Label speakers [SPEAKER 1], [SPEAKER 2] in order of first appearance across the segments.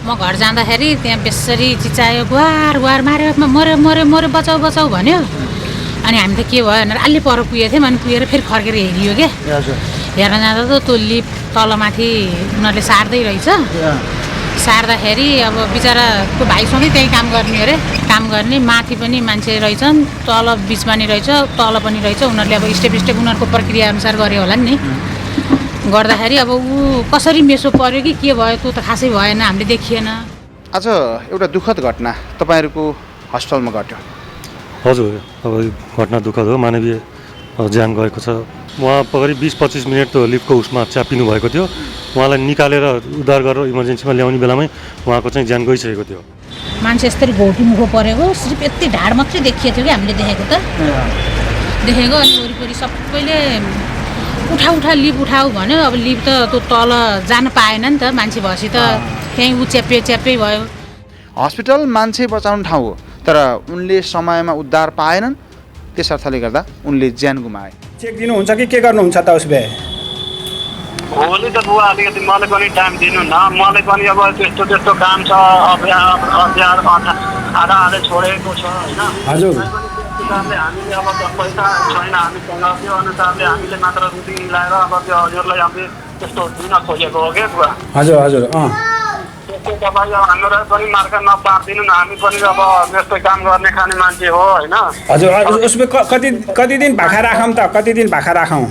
[SPEAKER 1] म घर जाँदाखेरि त्यहाँ बेसरी चिचायो, गुहार गुहार माऱ्यो, मऱ्यो मऱ्यो मऱ्यो बचाउ बचाउ भन्यो। अनि हामी त के भयो भनेर अलि पर पुगेको थियौँ। अनि पुगेर फेरि फर्केर हेरियो क्या। हेर्न जाँदा त त्यो लिफ्ट तलमाथि उनीहरूले सार्दै रहेछ। सार्दाखेरि अब बिचरा त्यो भाइसँगै त्यहीँ काम गर्ने अरे, काम गर्ने माथि पनि मान्छे रहेछन्, तल बिचमा नि रहेछ, तल पनि रहेछ। उनीहरूले अब स्टेप उनीहरूको प्रक्रियाअनुसार गर्यो होला नि गर्दाखेरि अब ऊ कसरी मेसो पर्यो कि के भयो त्यो त खासै भएन, हामीले देखिएन।
[SPEAKER 2] आज एउटा दुःखद घटना तपाईँहरूको हस्पिटलमा घट्यो।
[SPEAKER 3] हजुर, अब घटना दुःखद हो, मानवीय ज्यान गएको छ। उहाँ करिब 20-25 मिनट त्यो लिफ्टको उसमा च्यापिनु भएको थियो। उहाँलाई निकालेर उद्धार गरेर इमर्जेन्सीमा ल्याउने बेलामै उहाँको चाहिँ ज्यान गइसकेको थियो।
[SPEAKER 1] मान्छे यस्तरी घोटीमुखो परेको, सिर्फ यति ढाड मात्रै देखिएको थियो कि हामीले देखेको त देखेको। अनि वरिपरि सबैले उठा लिफ्ट उठाऊ भन्यो। अब लिफ्ट त त्यो तल जान पाएन नि त, मान्छे भएपछि त त्यहीँ ऊ च्याप्पै भयो।
[SPEAKER 2] हस्पिटल मान्छे बचाउने ठाउँ हो, तर उनले समयमा उद्धार पाएनन्। त्यस अर्थले गर्दा उनले ज्यान गुमाए।
[SPEAKER 4] चेक दिनुहुन्छ कि के गर्नुहुन्छ त उस भए?
[SPEAKER 5] भोलि त बुवा अलिकति मलाई पनि टाइम दिनु न, मलाई पनि अब त्यस्तो काम छ। आधा छोडेको छ होइन।
[SPEAKER 4] हजुर,
[SPEAKER 5] हिसाबले हामीले अब पैसा छैन हामीसँग, त्यो अनुसारले हामीले मात्र रुटिन मिलाएर अब त्यो हजुरलाई अब त्यस्तो दिन खोजेको हो क्या बुवा।
[SPEAKER 4] हजुर हजुर
[SPEAKER 5] त्यस्तो तपाईँ अब हाम्रो पनि मार्का नपारिदिनु न, हामी पनि अब यस्तै काम गर्ने खाने मान्छे हो होइन।
[SPEAKER 4] हजुर, उसमा कति दिन भाखा राखौँ त? कति दिन भाखा राखौँ?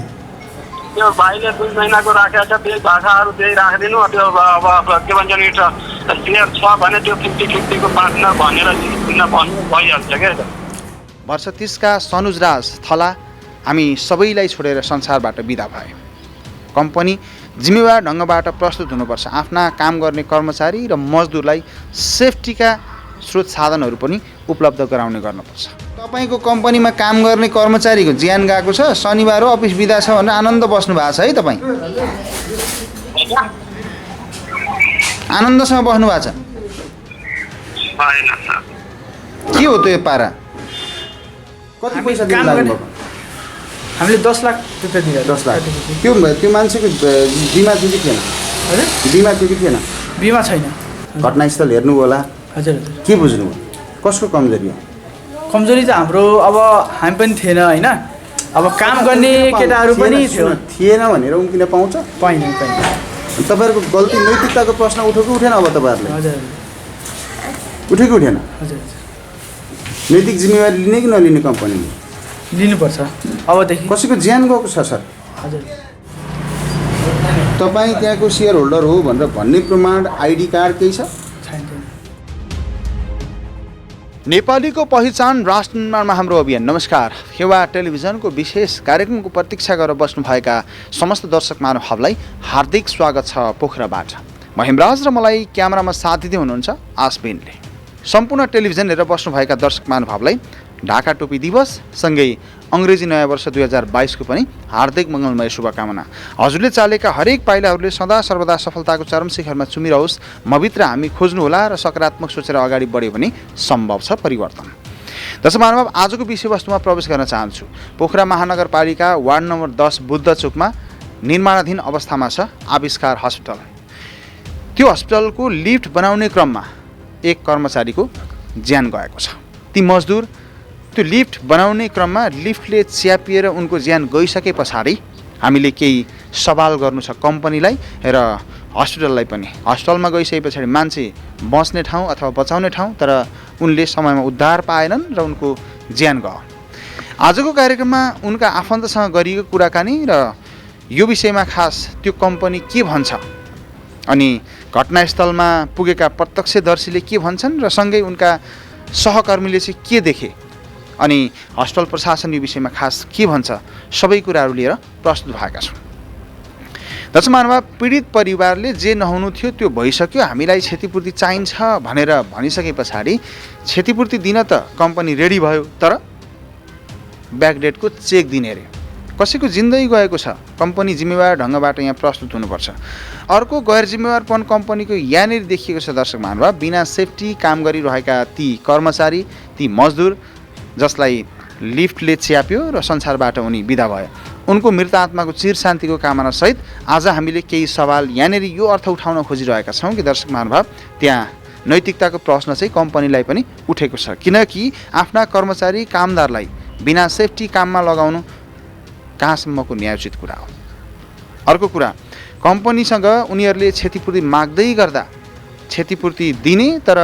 [SPEAKER 5] त्यो भाइले 2 महिनाको राखेको छ, त्यही भाषाहरू त्यही राखिदिनु। त्यो अब के भन्छ नि, क्लियर छ भने त्यो 50-50 को पार्टनर भनेर भन्नु भइहाल्छ क्या।
[SPEAKER 2] वर्ष 30 का सनुज राज थला हामी सबैलाई छोडेर संसारबाट बिदा भए। कम्पनी जिम्मेवार ढङ्गबाट प्रस्तुत हुनुपर्छ। आफ्ना काम गर्ने कर्मचारी र मजदुरलाई सेफ्टीका स्रोत साधनहरू पनि उपलब्ध गराउने गर्नुपर्छ। तपाईँको कम्पनीमा काम गर्ने कर्मचारीको ज्यान गएको छ, शनिबार हो, अफिस बिदा छ भनेर आनन्द बस्नु भएको छ है तपाईँ? आनन्दसँग बस्नु भएको छ? के हो त्यो पारा? कति पैसा दिनु लाग्नुभएको?
[SPEAKER 6] हामीले 10 लाख रुपियाँ दिएर।
[SPEAKER 2] 10 लाख। त्यो मान्छेको बिमा थियो कि थिएन?
[SPEAKER 6] हजुर,
[SPEAKER 2] बिमा थियो कि थिएन?
[SPEAKER 6] बिमा छैन।
[SPEAKER 2] घटनास्थल हेर्नु होला,
[SPEAKER 6] हजुर।
[SPEAKER 2] के बुझ्नुभयो? कसको कमजोरी हो?
[SPEAKER 6] कमजोरी त हाम्रो अब हामी पनि थिएन होइन। अब काम गर्ने केटाहरू पनि
[SPEAKER 2] थिएन भनेर उम्किन पाउँछ?
[SPEAKER 6] पाइन।
[SPEAKER 2] तपाईँहरूको गल्ती नैतिकताको प्रश्न उठ्यो कि उठेन? अब तपाईँहरूले
[SPEAKER 6] हजुर
[SPEAKER 2] उठ्यो कि उठेन?
[SPEAKER 6] हजुर,
[SPEAKER 2] नैतिक जिम्मेवारी लिने कि नलिने कम्पनीले?
[SPEAKER 6] लिनुपर्छ अबदेखि।
[SPEAKER 2] कसैको ज्यान गएको छ सर?
[SPEAKER 6] हजुर।
[SPEAKER 2] तपाईँ त्यहाँको सेयर होल्डर हो भनेर भन्ने प्रमाण, आइडी कार्ड केही छ?
[SPEAKER 6] छैन।
[SPEAKER 2] नेपालीको पहिचान राष्ट्र निर्माणमा हाम्रो अभियान। नमस्कार, फेवा टेलिभिजनको विशेष कार्यक्रमको प्रतीक्षा गरेर बस्नुभएका समस्त दर्शक महानुभावलाई हार्दिक स्वागत छ पोखराबाट। म हेमराज र मलाई क्यामेरामा साथ दिँदै हुनुहुन्छ आसबिनले। सम्पूर्ण टेलिभिजन हेरेर बस्नुभएका दर्शक महानुभावलाई ढाका टोपी दिवस सँगै अङ्ग्रेजी नयाँ वर्ष 2022 को पनि हार्दिक मङ्गलमय शुभकामना। हजुरले चालेका हरेक पाइलाहरूले सदा सर्वदा सफलताको चरम शिखरमा चुमिरहोस्। मभित्र हामी खोज्नुहोला र सकारात्मक सोचेर अगाडि बढ्यो भने सम्भव छ परिवर्तन। दर्शक महानुभाव, आजको विषयवस्तुमा प्रवेश गर्न चाहन्छु। पोखरा महानगरपालिका वार्ड नम्बर 10 बुद्ध चोकमा निर्माणाधीन अवस्थामा छ आविष्कार हस्पिटल। त्यो हस्पिटलको लिफ्ट बनाउने क्रममा एक कर्मचारीको ज्यान गएको छ। ती मजदुर त्यो लिफ्ट बनाउने क्रममा लिफ्टले च्यापिएर उनको ज्यान गइसके पछाडि हामीले केही सवाल गर्नु छ कम्पनीलाई र हस्पिटललाई पनि। हस्पिटलमा गइसके पछाडि मान्छे बस्ने ठाउँ अथवा बचाउने ठाउँ, तर उनले समयमा उद्धार पाएनन् र उनको ज्यान गयो। आजको कार्यक्रममा उनका आफन्तसँग गरिएको कुराकानी र यो विषयमा खास त्यो कम्पनी के भन्छ, अनि घटनास्थलमा पुगेका प्रत्यक्षदर्शीले के भन्छन् र सँगै उनका सहकर्मीले चाहिँ के देखे, अनि हस्पिटल प्रशासन यो विषयमा खास के भन्छ, सबै कुराहरू लिएर प्रस्तुत भएका छौँ। दर्शक महानुभाव, पीडित परिवारले जे नहुनु थियो त्यो भइसक्यो, हामीलाई क्षतिपूर्ति चाहिन्छ भनेर भनिसके पछाडि क्षतिपूर्ति दिन त कम्पनी रेडी भयो, तर ब्याकडेटको चेक दिने अरे। कसैको जिन्दगी गएको छ, कम्पनी जिम्मेवार ढङ्गबाट यहाँ प्रस्तुत हुनुपर्छ। अर्को गैर जिम्मेवारपन कम्पनीको यहाँनिर देखिएको छ दर्शक महानुभाव। बिना सेफ्टी काम गरिरहेका ती कर्मचारी, ती मजदुर जसलाई लिफ्टले च्याप्यो र संसारबाट उनी बिदा भयो, उनको मृत आत्माको चिर शान्तिको कामना सहित आज हामीले केही सवाल यहाँनिर यो अर्थ उठाउन खोजिरहेका छौँ कि दर्शक महानुभाव त्यहाँ नैतिकताको प्रश्न चाहिँ कम्पनीलाई पनि उठेको छ, किनकि आफ्ना कर्मचारी कामदारलाई बिना सेफ्टी काममा लगाउनु कहाँसम्मको न्यायोचित कुरा हो। अर्को कुरा, कम्पनीसँग उनीहरूले क्षतिपूर्ति माग्दै गर्दा क्षतिपूर्ति दिने तर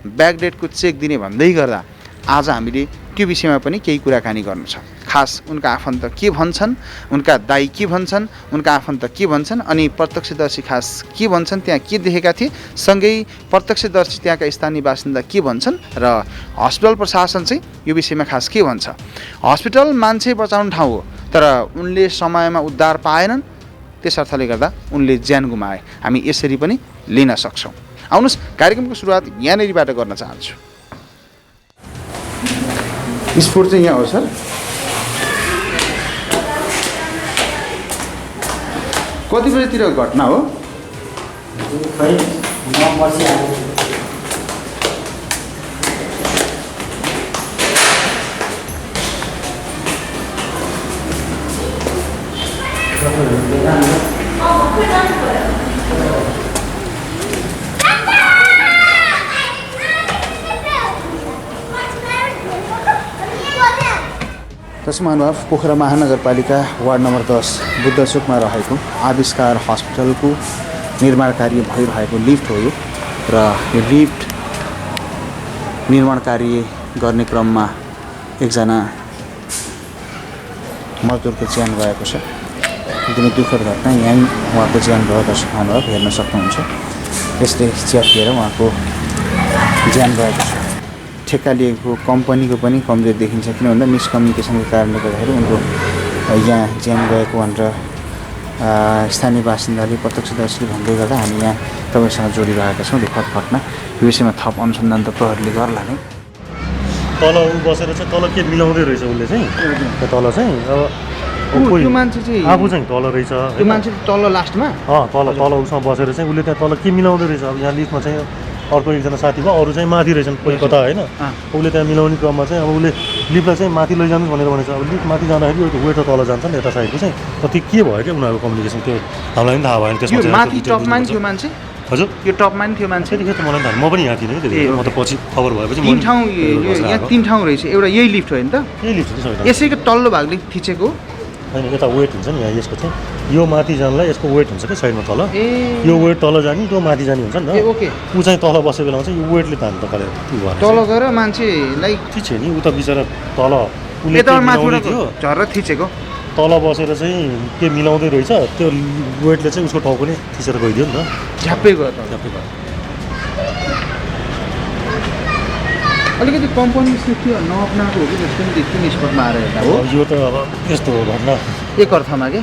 [SPEAKER 2] ब्याकडेटको चेक दिने भन्दै गर्दा आज हामीले त्यो विषयमा पनि केही कुराकानी गर्नु छ। खास उनका आफन्त के भन्छन्, उनका दाइ के भन्छन्, उनका आफन्त के भन्छन् अनि प्रत्यक्षदर्शी खास के भन्छन्, त्यहाँ के देखेका थिए, सँगै प्रत्यक्षदर्शी त्यहाँका स्थानीय बासिन्दा के भन्छन् र हस्पिटल प्रशासन चाहिँ यो विषयमा खास के भन्छ। हस्पिटल मान्छे बचाउने ठाउँ हो तर उनले समयमा उद्धार पाएनन्, त्यस अर्थले गर्दा उनले ज्यान गुमाए। हामी यसरी पनि लिन सक्छौँ। आउनुहोस् कार्यक्रमको सुरुवात यहाँनिरबाट गर्न चाहन्छु। स्पोर्ट चाहिँ यहाँ हो सर। कति बजीतिर घटना हो? दर्शक महानुभाव, पोखरा महानगरपालिका वार्ड नम्बर 10 बुद्ध चोकमा रहेको आविष्कार हस्पिटलको निर्माण कार्य भइरहेको लिफ्ट हो यो र यो लिफ्ट निर्माण कार्य गर्ने क्रममा एकजना मजदुरको ज्यान गएको छ। एकदमै दुःखद घटना, यहाँ उहाँको ज्यान गयो। दर्शक महानुभाव हेर्न सक्नुहुन्छ, यसले च्यापिएर उहाँको ज्यान गएको छ। ठेक्का लिएको कम्पनीको पनि कमजोरी देखिन्छ, किन भन्दा मिसकम्युनिकेसनको कारणले गर्दाखेरि उनको यहाँ ज्यान गएको भनेर स्थानीय बासिन्दाले प्रत्यक्षदर्शीले भन्दै गर्दा हामी यहाँ तपाईँसँग जोडिरहेका छौँ। दुःखद घटना, यो विषयमा थप अनुसन्धान त प्रहरीले गर्ला नै।
[SPEAKER 3] तल ऊ बसेर चाहिँ तल के मिलाउँदै रहेछ उसले चाहिँ, तल चाहिँ अब
[SPEAKER 2] त्यो मान्छे चाहिँ
[SPEAKER 3] आफू चाहिँ तल रहेछ,
[SPEAKER 2] त्यो मान्छे तल लास्टमा
[SPEAKER 3] तल उसमा बसेर चाहिँ उसले त्यहाँ तल के मिलाउँदै रहेछ। अब यहाँ लिफ्टमा चाहिँ अर्को एकजना साथी भयो, अरू चाहिँ माथि रहेछन् कोही कता होइन। उसले त्यहाँ मिलाउने क्रममा चाहिँ अब उसले लिफ्टलाई चाहिँ माथि लैजानु भनेर भनेको छ। अब लिफ्ट माथि जाँदाखेरि त्यो वेटर तल जान्छ नि यता साइडको चाहिँ, त्यो के भयो क्या उनीहरूको कम्युनिकेसन, त्यो हामीलाई पनि थाहा भएन। त्यसमा
[SPEAKER 2] माथि टपमा थियो मान्छे।
[SPEAKER 3] हजुर,
[SPEAKER 2] यो टपमा नि थियो मान्छे।
[SPEAKER 3] त्यतिखेर त मलाई थाहा, म पनि यहाँ थिइनँ कि म त पछि खबर भएपछि
[SPEAKER 2] तीन ठाउँ यहाँ 3 ठाउँ रहेछ। एउटा यही लिफ्ट हो नि त?
[SPEAKER 3] यही लिफ्ट हो
[SPEAKER 2] यसैको तल्लो भागले थिचेको
[SPEAKER 3] होइन, यता वेट हुन्छ नि यहाँ यसको चाहिँ, यो माथि जानलाई यसको वेट हुन्छ क्या साइडमा तल, यो वेट तल जाने त्यो माथि जाने हुन्छ नि त।
[SPEAKER 2] ओके,
[SPEAKER 3] ऊ चाहिँ तल बसेको बेलामा चाहिँ यो वेटले तान्नु त कले
[SPEAKER 2] तल गएर मान्छेलाई
[SPEAKER 3] ठिक छ नि, ऊ त बिचरा तल उसले
[SPEAKER 2] यता माथिबाट थियो झरेर थिचेको।
[SPEAKER 3] तल बसेर चाहिँ के मिलाउँदै रहेछ, त्यो वेटले चाहिँ उसको टाउको नै थिचेर गइदियो नि त,
[SPEAKER 2] झ्याप्पै गयो त।
[SPEAKER 3] झ्याप्पै भयो।
[SPEAKER 2] अलिकति कम्पनी सेफ्टी नअप्नाएको हो कि जस्तो नि देखियो नि स्पटमा आएर हेर्दा हो।
[SPEAKER 3] यो त अब यस्तो हो घटना
[SPEAKER 2] एक अर्थमा के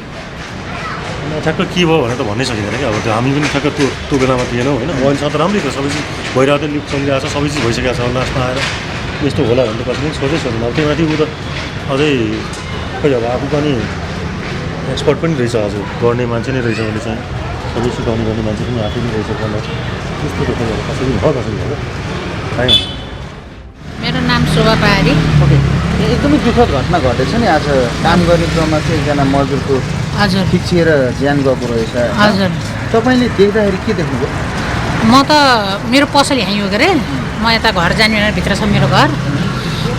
[SPEAKER 3] ठ्याक्क के भयो भनेर त भन्नै सकिँदैन क्या। अब त्यो हामी पनि ठ्याक्क त्यो बेलामा थिएनौँ होइन। अहिलेसम्म त राम्रै थियो, सबै चिज भइरहेको थियो, लिफ्ट चलिरहेको छ, सबै चिज भइसकेको छ। लास्टमा आएर यस्तो होला भने त कसैले सोचै सोध्नु। अब त्यही माथि ऊ त अझै खै अब आफू पनि एक्सपर्ट पनि रहेछ, हजुर गर्ने मान्छे नै रहेछ, उसले चाहिँ सबै सिकाउने गर्ने मान्छे पनि आफै पनि रहेछ। मलाई त्यस्तो त खै अब कसरी भयो खाएन।
[SPEAKER 1] मेरो नाम शोभा पहाडी।
[SPEAKER 2] ओके, एकदमै दुःखद घटना घटेछ नि आज। काम गर्ने क्रममा चाहिँ एकजना मजदुरको
[SPEAKER 1] हजुर
[SPEAKER 2] ठिक्सिएर ज्यान गएको रहेछ।
[SPEAKER 1] हजुर,
[SPEAKER 2] तपाईँले देख्दाखेरि के देख्नुभयो?
[SPEAKER 1] म त मेरो पसल यहीँ हो के अरे, म यता घर जाने भनेर भित्र छ मेरो घर।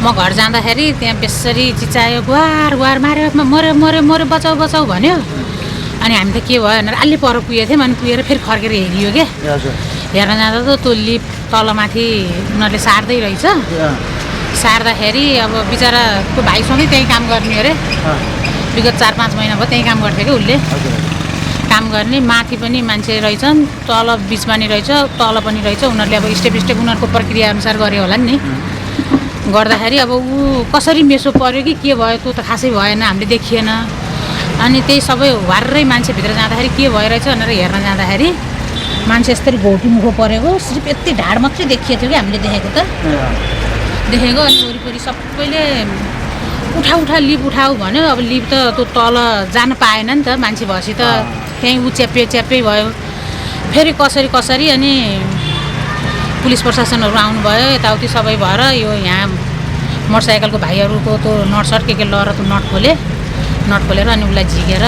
[SPEAKER 1] म घर जाँदाखेरि त्यहाँ बेसरी चिचायो, गुहार गुहार माऱ्यो, मऱ्यो मऱ्यो मऱ्यो बचाउ बचाउ भन्यो। अनि हामी त के भयो भनेर अलि पर पुगेको थियौँ। अनि पुगेर फेरि फर्केर हेरियो क्या। हेर्न जाँदा त त्यो लिफ्ट तलमाथि उनीहरूले सार्दै रहेछ। सार्दाखेरि अब बिचरा त्यो भाइसँगै त्यहीँ काम गर्ने अरे, विगत 4-5 महिना भयो त्यहीँ काम गर्थ्यो क्या उसले। काम गर्ने माथि पनि मान्छे रहेछन्, तल बिचमा नि रहेछ, तल पनि रहेछ। उनीहरूले अब स्टेप उनीहरूको प्रक्रियाअनुसार गऱ्यो होला नि। गर्दाखेरि अब ऊ कसरी मेसो पऱ्यो कि के भयो त्यो त खासै भएन, हामीले देखिएन। अनि त्यही सबै वार्रै मान्छेभित्र जाँदाखेरि के भइरहेछ भनेर हेर्न जाँदाखेरि मान्छे यस्तरी घोटी मुखो परेको, सिर्फ यति ढाड मात्रै देखिएको थियो कि हामीले देखेको त देखेको। अनि वरिपरि सबैले उठा लिफ्ट उठाऊ भन्यो। अब लिफ्ट त त्यो तल जान पाएन नि त, मान्छे भएपछि त त्यहीँ ऊ च्याप्पै भयो। फेरि कसरी अनि पुलिस प्रशासनहरू आउनुभयो, यताउति सबै भएर यो यहाँ मोटरसाइकलको भाइहरूको त्यो नट सर्ट के लगेर त्यो नट खोले। नट खोलेर अनि उसलाई झिकेर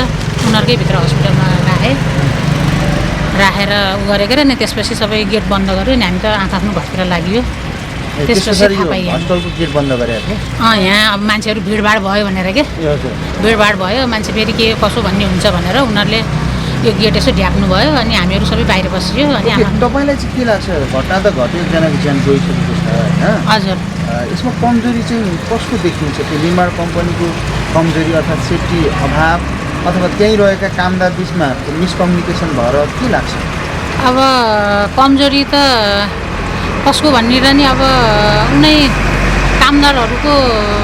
[SPEAKER 1] उनीहरूकै भित्र हस्पिटलमा राखेर उ गरेको अनि त्यसपछि सबै गेट बन्द गर्यो अनि हामी त आफ्नो घरतिर लाग्यो। त्यसपछि थाहा पाइयो
[SPEAKER 2] हस्पिटलको गेट बन्द गरेको थियो।
[SPEAKER 1] यहाँ अब मान्छेहरू भिडभाड भयो भनेर के भिडभाड भयो मान्छे फेरि के कसो भन्ने हुन्छ भनेर उनीहरूले यो गेट यसो ढ्याक्नु भयो अनि हामीहरू सबै बाहिर बसियो। अनि
[SPEAKER 2] तपाईँलाई चाहिँ के लाग्छ घटना त घट्यो एकजनाको ज्यान गइसकेको छ होइन?
[SPEAKER 1] हजुर
[SPEAKER 2] यसमा कमजोरी चाहिँ कसको देखिन्छ? त्यो निर्माण कम्पनीको कमजोरी अर्थात् सेफ्टी अभाव अथवा त्यहीँ रहेका कामदार बिचमा मिसकम्युनिकेसन भएर के लाग्छ?
[SPEAKER 1] अब कमजोरी त कसको भन्नेर नि अब कुनै कामदारहरूको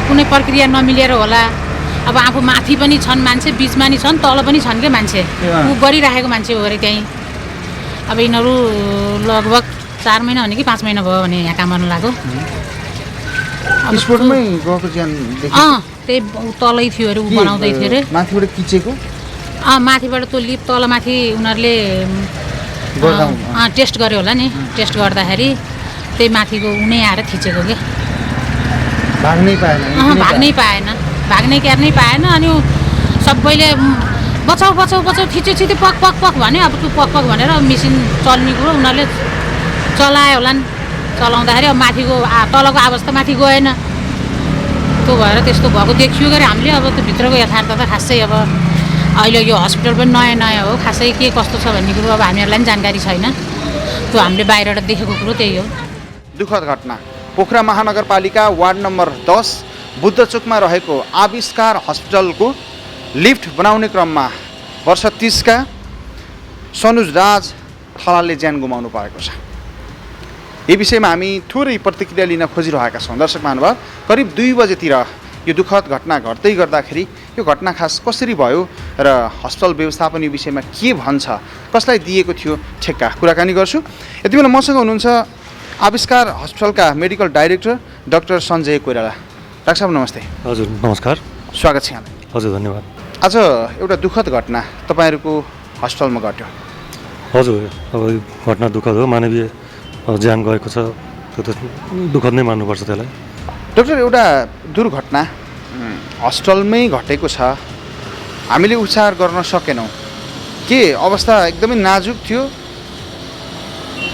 [SPEAKER 1] कुनै प्रक्रिया नमिलेर होला। अब आफू माथि पनि छन् मान्छे बिचमा नि छन् तल पनि छन् क्या मान्छे ऊ गरिराखेको मान्छे हो अरे त्यहीँ। अब यिनीहरू लगभग 4 महिना भने कि 5 महिना भयो भने यहाँ काम गर्न लाग्यो।
[SPEAKER 2] स्पोर्टमै गएको ज्यान
[SPEAKER 1] त्यही तलै थियो अरे ऊ बनाउँदै थियो अरे
[SPEAKER 2] माथिबाट किचेको
[SPEAKER 1] माथिबाट त्यो लिप तलमाथि उनीहरूले टेस्ट गर्यो होला नि। टेस्ट गर्दाखेरि त्यही माथिको उनै आएर थिचेको क्या।
[SPEAKER 2] भाग्नै पाएन
[SPEAKER 1] भाग्नै क्यार्नै पाएन। अनि सबैले बचाउ बचाउ बचाउ थिच्यो छिटो पक पक पक भन्यो। अब त्यो पक पक भनेर मेसिन चल्ने कुरो उनीहरूले चलायो होला नि। चलाउँदाखेरि अब माथिको तलको आवाज त माथि गएन। त्यो भएर त्यस्तो भएको देखियो गरे हामीले। अब त्यो भित्रको यथार्थ त खासै अब अहिले यो हस्पिटल पनि नयाँ नयाँ हो खासै के कस्तो छ भन्ने कुरो अब हामीहरूलाई पनि जानकारी छैन। त्यो हामीले बाहिरबाट देखेको कुरो त्यही हो।
[SPEAKER 2] दुःखद घटना पोखरा महानगरपालिका वार्ड नम्बर 10 बुद्धचोकमा रहेको आविष्कार हस्पिटलको लिफ्ट बनाउने क्रममा वर्ष 30 का सनुज राज थलालले ज्यान गुमाउनु परेको छ। यो विषयमा हामी थोरै प्रतिक्रिया लिन खोजिरहेका छौँ। दर्शक महानुभाव करिब 2 बजेतिर यो दुःखद घटना घट्दै गर्दाखेरि यो घटना खास कसरी भयो र हस्पिटल व्यवस्थापन यो विषयमा के भन्छ, कसलाई दिएको थियो ठेक्का, कुराकानी गर्छु। यति बेला मसँग हुनुहुन्छ आविष्कार हस्पिटलका medical director doctor Sanjay Koirala. Doctor साहब नमस्ते।
[SPEAKER 3] हजुर नमस्कार,
[SPEAKER 2] स्वागत छ यहाँलाई।
[SPEAKER 3] हजुर धन्यवाद।
[SPEAKER 2] आज एउटा दुःखद घटना तपाईँहरूको हस्पिटलमा घट्यो।
[SPEAKER 3] हजुर अब घटना दुःखद हो, मानवीय ज्यान गएको छ, त्यो त दुःखद नै मान्नुपर्छ त्यसलाई।
[SPEAKER 2] डाक्टर एउटा दुर्घटना हस्पिटलमै घटेको छ, हामीले उपचार गर्न सकेनौँ, के अवस्था एकदमै नाजुक थियो,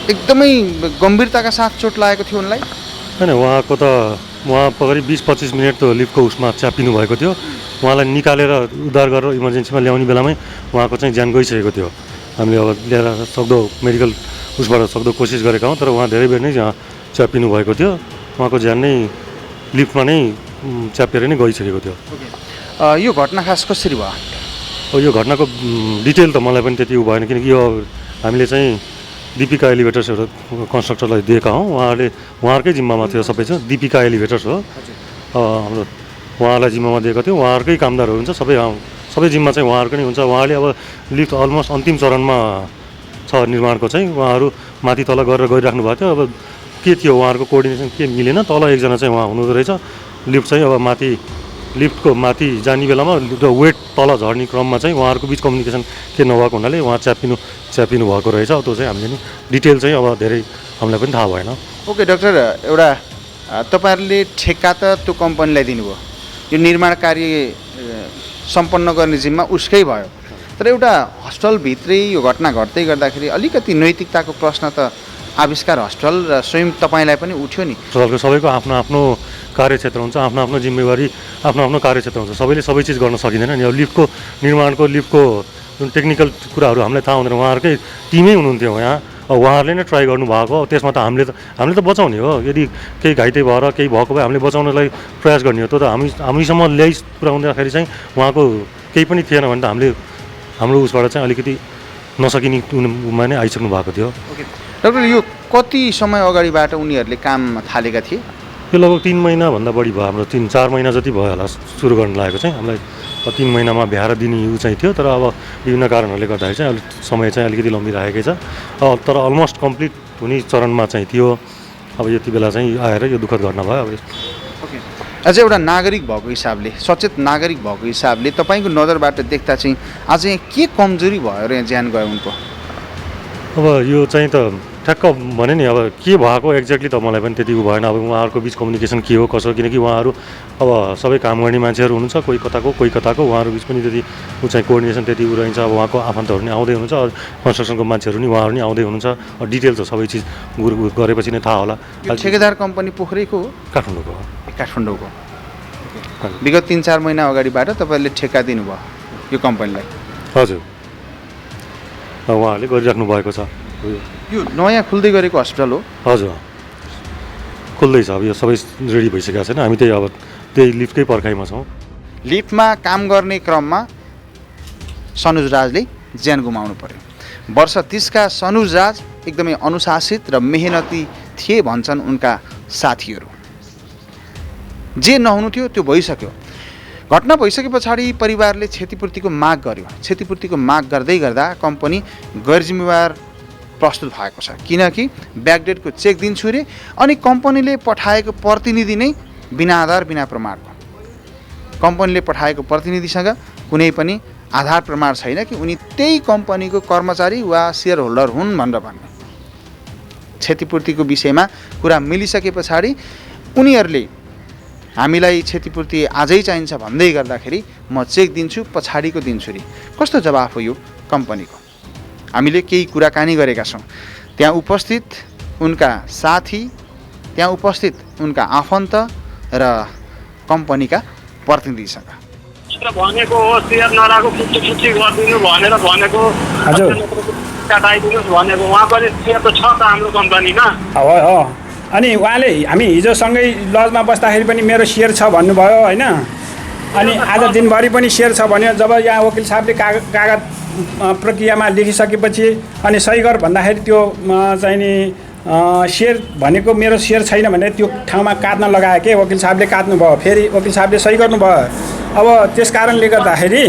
[SPEAKER 2] एकदमै गम्भीरताका साथ चोट लागेको थियो उनलाई?
[SPEAKER 3] होइन, उहाँ करिब 20-25 मिनट त लिफ्टको उसमा च्यापिनु भएको थियो। उहाँलाई निकालेर उद्धार गरेर इमर्जेन्सीमा ल्याउने बेलामै उहाँको चाहिँ ज्यान गइसकेको थियो। हामीले अब ल्याएर सक्दो मेडिकल उसबाट सक्दो कोसिस गरेका हौँ, तर उहाँ धेरै बेर नै च्यापिनु भएको थियो। उहाँको ज्यान नै लिफ्टमा नै च्यापेर नै गइसकेको थियो।
[SPEAKER 2] यो घटना खास कसरी भयो?
[SPEAKER 3] अब यो घटनाको डिटेल त मलाई पनि त्यति भएन, किनकि यो हामीले चाहिँ दीपिका एलिभेटर्स एउटा कन्स्ट्रक्टरलाई दिएका हौँ। उहाँहरूकै जिम्मामा थियो सबै चाहिँ। दीपिका एलिभेटर्स हो हाम्रो, उहाँलाई जिम्मामा दिएको थियो। उहाँहरूकै कामदारहरू हुन्छ, सबै जिम्मा चाहिँ उहाँहरूको नै हुन्छ। उहाँले अब लिफ्ट अलमोस्ट अन्तिम चरणमा छ निर्माणको चाहिँ, उहाँहरू माथि तल गरेर गइराख्नु भएको थियो। अब के थियो उहाँहरूको कोअर्डिनेसन के मिलेन, तल एकजना चाहिँ उहाँ हुनुहुँदो रहेछ। लिफ्ट चाहिँ अब लिफ्टको माथि जाने बेलामा वेट तल झर्ने क्रममा चाहिँ उहाँहरूको बिच कम्युनिकेसन के नभएको हुनाले उहाँ च्यापिनु भएको रहेछ। त्यो चाहिँ हामीले नि डिटेल चाहिँ अब धेरै हामीलाई पनि थाहा भएन।
[SPEAKER 2] ओके डाक्टर, एउटा तपाईँहरूले ठेक्का त त्यो कम्पनीलाई दिनुभयो, यो निर्माण कार्य सम्पन्न गर्ने जिम्मा उसकै भयो, तर एउटा हस्पिटलभित्रै यो घटना घट्दै गर्दाखेरि अलिकति नैतिकताको प्रश्न त आविष्कार हस्पिटल र स्वयं तपाईँलाई पनि उठ्यो नि।
[SPEAKER 3] सबैको आफ्नो आफ्नो कार्यक्षेत्र हुन्छ, आफ्नो आफ्नो जिम्मेवारी, आफ्नो आफ्नो कार्यक्षेत्र हुन्छ। सबैले सबै चिज गर्न सकिँदैन नि। अब लिफ्टको जुन टेक्निकल कुराहरू हामीलाई थाहा हुँदैन, उहाँहरूकै टिमै हुनुहुन्थ्यो यहाँ। अब उहाँहरूले नै ट्राई गर्नुभएको, त्यसमा त हामीले त बचाउने हो। यदि केही घाइते भएर केही भएको भए हामीले बचाउनलाई प्रयास गर्ने हो। त्यो त हामीसम्म पुऱ्याउँदाखेरि चाहिँ उहाँको केही पनि थिएन भने त हाम्रो उसबाट चाहिँ अलिकति नसकिने उमा नै आइसक्नु भएको थियो।
[SPEAKER 2] डाक्टर, यो कति समय अगाडिबाट उनीहरूले काम थालेका थिए?
[SPEAKER 3] यो लगभग 3 महिनाभन्दा बढी भयो। हाम्रो 3-4 महिना जति भयो होला सुरु गर्न लागेको चाहिँ। हामीलाई 3 महिनामा भ्याएर दिने उ चाहिँ थियो, तर अब विभिन्न कारणहरूले गर्दाखेरि चाहिँ समय चाहिँ अलिकति लम्बिरहेकै छ। तर अलमोस्ट कम्प्लिट हुने चरणमा चाहिँ थियो। अब यति बेला चाहिँ आएर यो दुःखद घटना भयो। अब
[SPEAKER 2] ओके, अझ एउटा नागरिक भएको हिसाबले, सचेत नागरिक भएको हिसाबले तपाईँको नजरबाट देख्दा चाहिँ आज के कमजोरी भयो र यहाँ ज्यान गयो उनको?
[SPEAKER 3] अब यो चाहिँ त ठ्याक्क भने नि अब के भएको एक्ज्याक्टली त मलाई पनि त्यति भएन। अब उहाँहरूको बिच कम्युनिकेसन के हो कसो, किनकि उहाँहरू अब सबै काम गर्ने मान्छेहरू हुनुहुन्छ, कोही कताको उहाँहरू बिच पनि त्यति ऊ चाहिँ कोअर्डिनेसन त्यति ऊ रहन्छ। अब उहाँको आफन्तहरू नि आउँदै हुनुहुन्छ, कन्स्ट्रक्सनको मान्छेहरू नि उहाँहरू नि आउँदै हुनुहुन्छ। डिटेल त सबै चिज गरेपछि नै थाहा होला।
[SPEAKER 2] ठेकेदार कम्पनी पोखरेको हो?
[SPEAKER 3] काठमाडौँको हो।
[SPEAKER 2] काठमाडौँको। विगत 3-4 महिना अगाडिबाट तपाईँले ठेक्का दिनुभयो यो कम्पनीलाई?
[SPEAKER 3] हजुर, उहाँहरूले गरिराख्नु भएको छ।
[SPEAKER 2] यो नयाँ खुल्दै गरेको हस्पिटल हो?
[SPEAKER 3] हजुर, खुल्दैछ। अब यो सबै रेडी भइसकेको छैन, हामी त्यही लिफ्टकै पर्खाइमा छौँ।
[SPEAKER 2] लिफ्टमा काम गर्ने क्रममा सनुज राजले ज्यान गुमाउनु पर्यो। वर्ष 30 का सनुज राज एकदमै अनुशासित र मेहनती थिए भन्छन् उनका साथीहरू। जे नहुनु थियो त्यो भइसक्यो। घटना भइसके पछाडि परिवारले क्षतिपूर्तिको माग गर्यो। क्षतिपूर्तिको माग गर्दै गर्दा कम्पनी गैरजिम्मेवार प्रस्तुत भएको छ, किनकि ब्याकडेटको चेक दिन्छु रे अनि कम्पनीले पठाएको प्रतिनिधि नै बिना आधार बिना प्रमाणको। कम्पनीले पठाएको प्रतिनिधिसँग कुनै पनि आधार प्रमाण छैन कि उनी त्यही कम्पनीको कर्मचारी वा सेयर होल्डर हुन् भनेर भन्ने। क्षतिपूर्तिको विषयमा कुरा मिलिसके पछाडि उनीहरूले हामीलाई क्षतिपूर्ति आजै चाहिन्छ भन्दै गर्दाखेरि म चेक दिन्छु पछाडिको दिन्छु रे। कस्तो जवाफ हो यो कम्पनीको? हामीले केही कुराकानी गरेका छौँ त्यहाँ उपस्थित उनका साथी, त्यहाँ उपस्थित उनका आफन्त र कम्पनीका प्रतिनिधिसँग।
[SPEAKER 5] भनेको हो सेयर नराको 50-50 गरिदिनु भनेर भनेको,
[SPEAKER 6] हजुर
[SPEAKER 5] काटाइदिनुहोस् भनेको। उहाँ पनि सेयर त छ त हाम्रो कम्पनीमा।
[SPEAKER 4] हो अनि उहाँले हामी हिजोसँगै लजमा बस्दाखेरि पनि मेरो सेयर छ भन्नुभयो होइन। अनि आज दिनभरि पनि सेयर छ भन्यो। जब यहाँ वकिल साहबले कागज प्रक्रियामा लेखिसकेपछि अनि सही गर भन्दाखेरि त्यो चाहिँ नि सेयर भनेको मेरो सेयर छैन भने त्यो ठाउँमा काट्न लगायो के वकिल साहबले काट्नुभयो। फेरि वकिल साहबले सही गर्नुभयो। अब त्यस कारणले गर्दाखेरि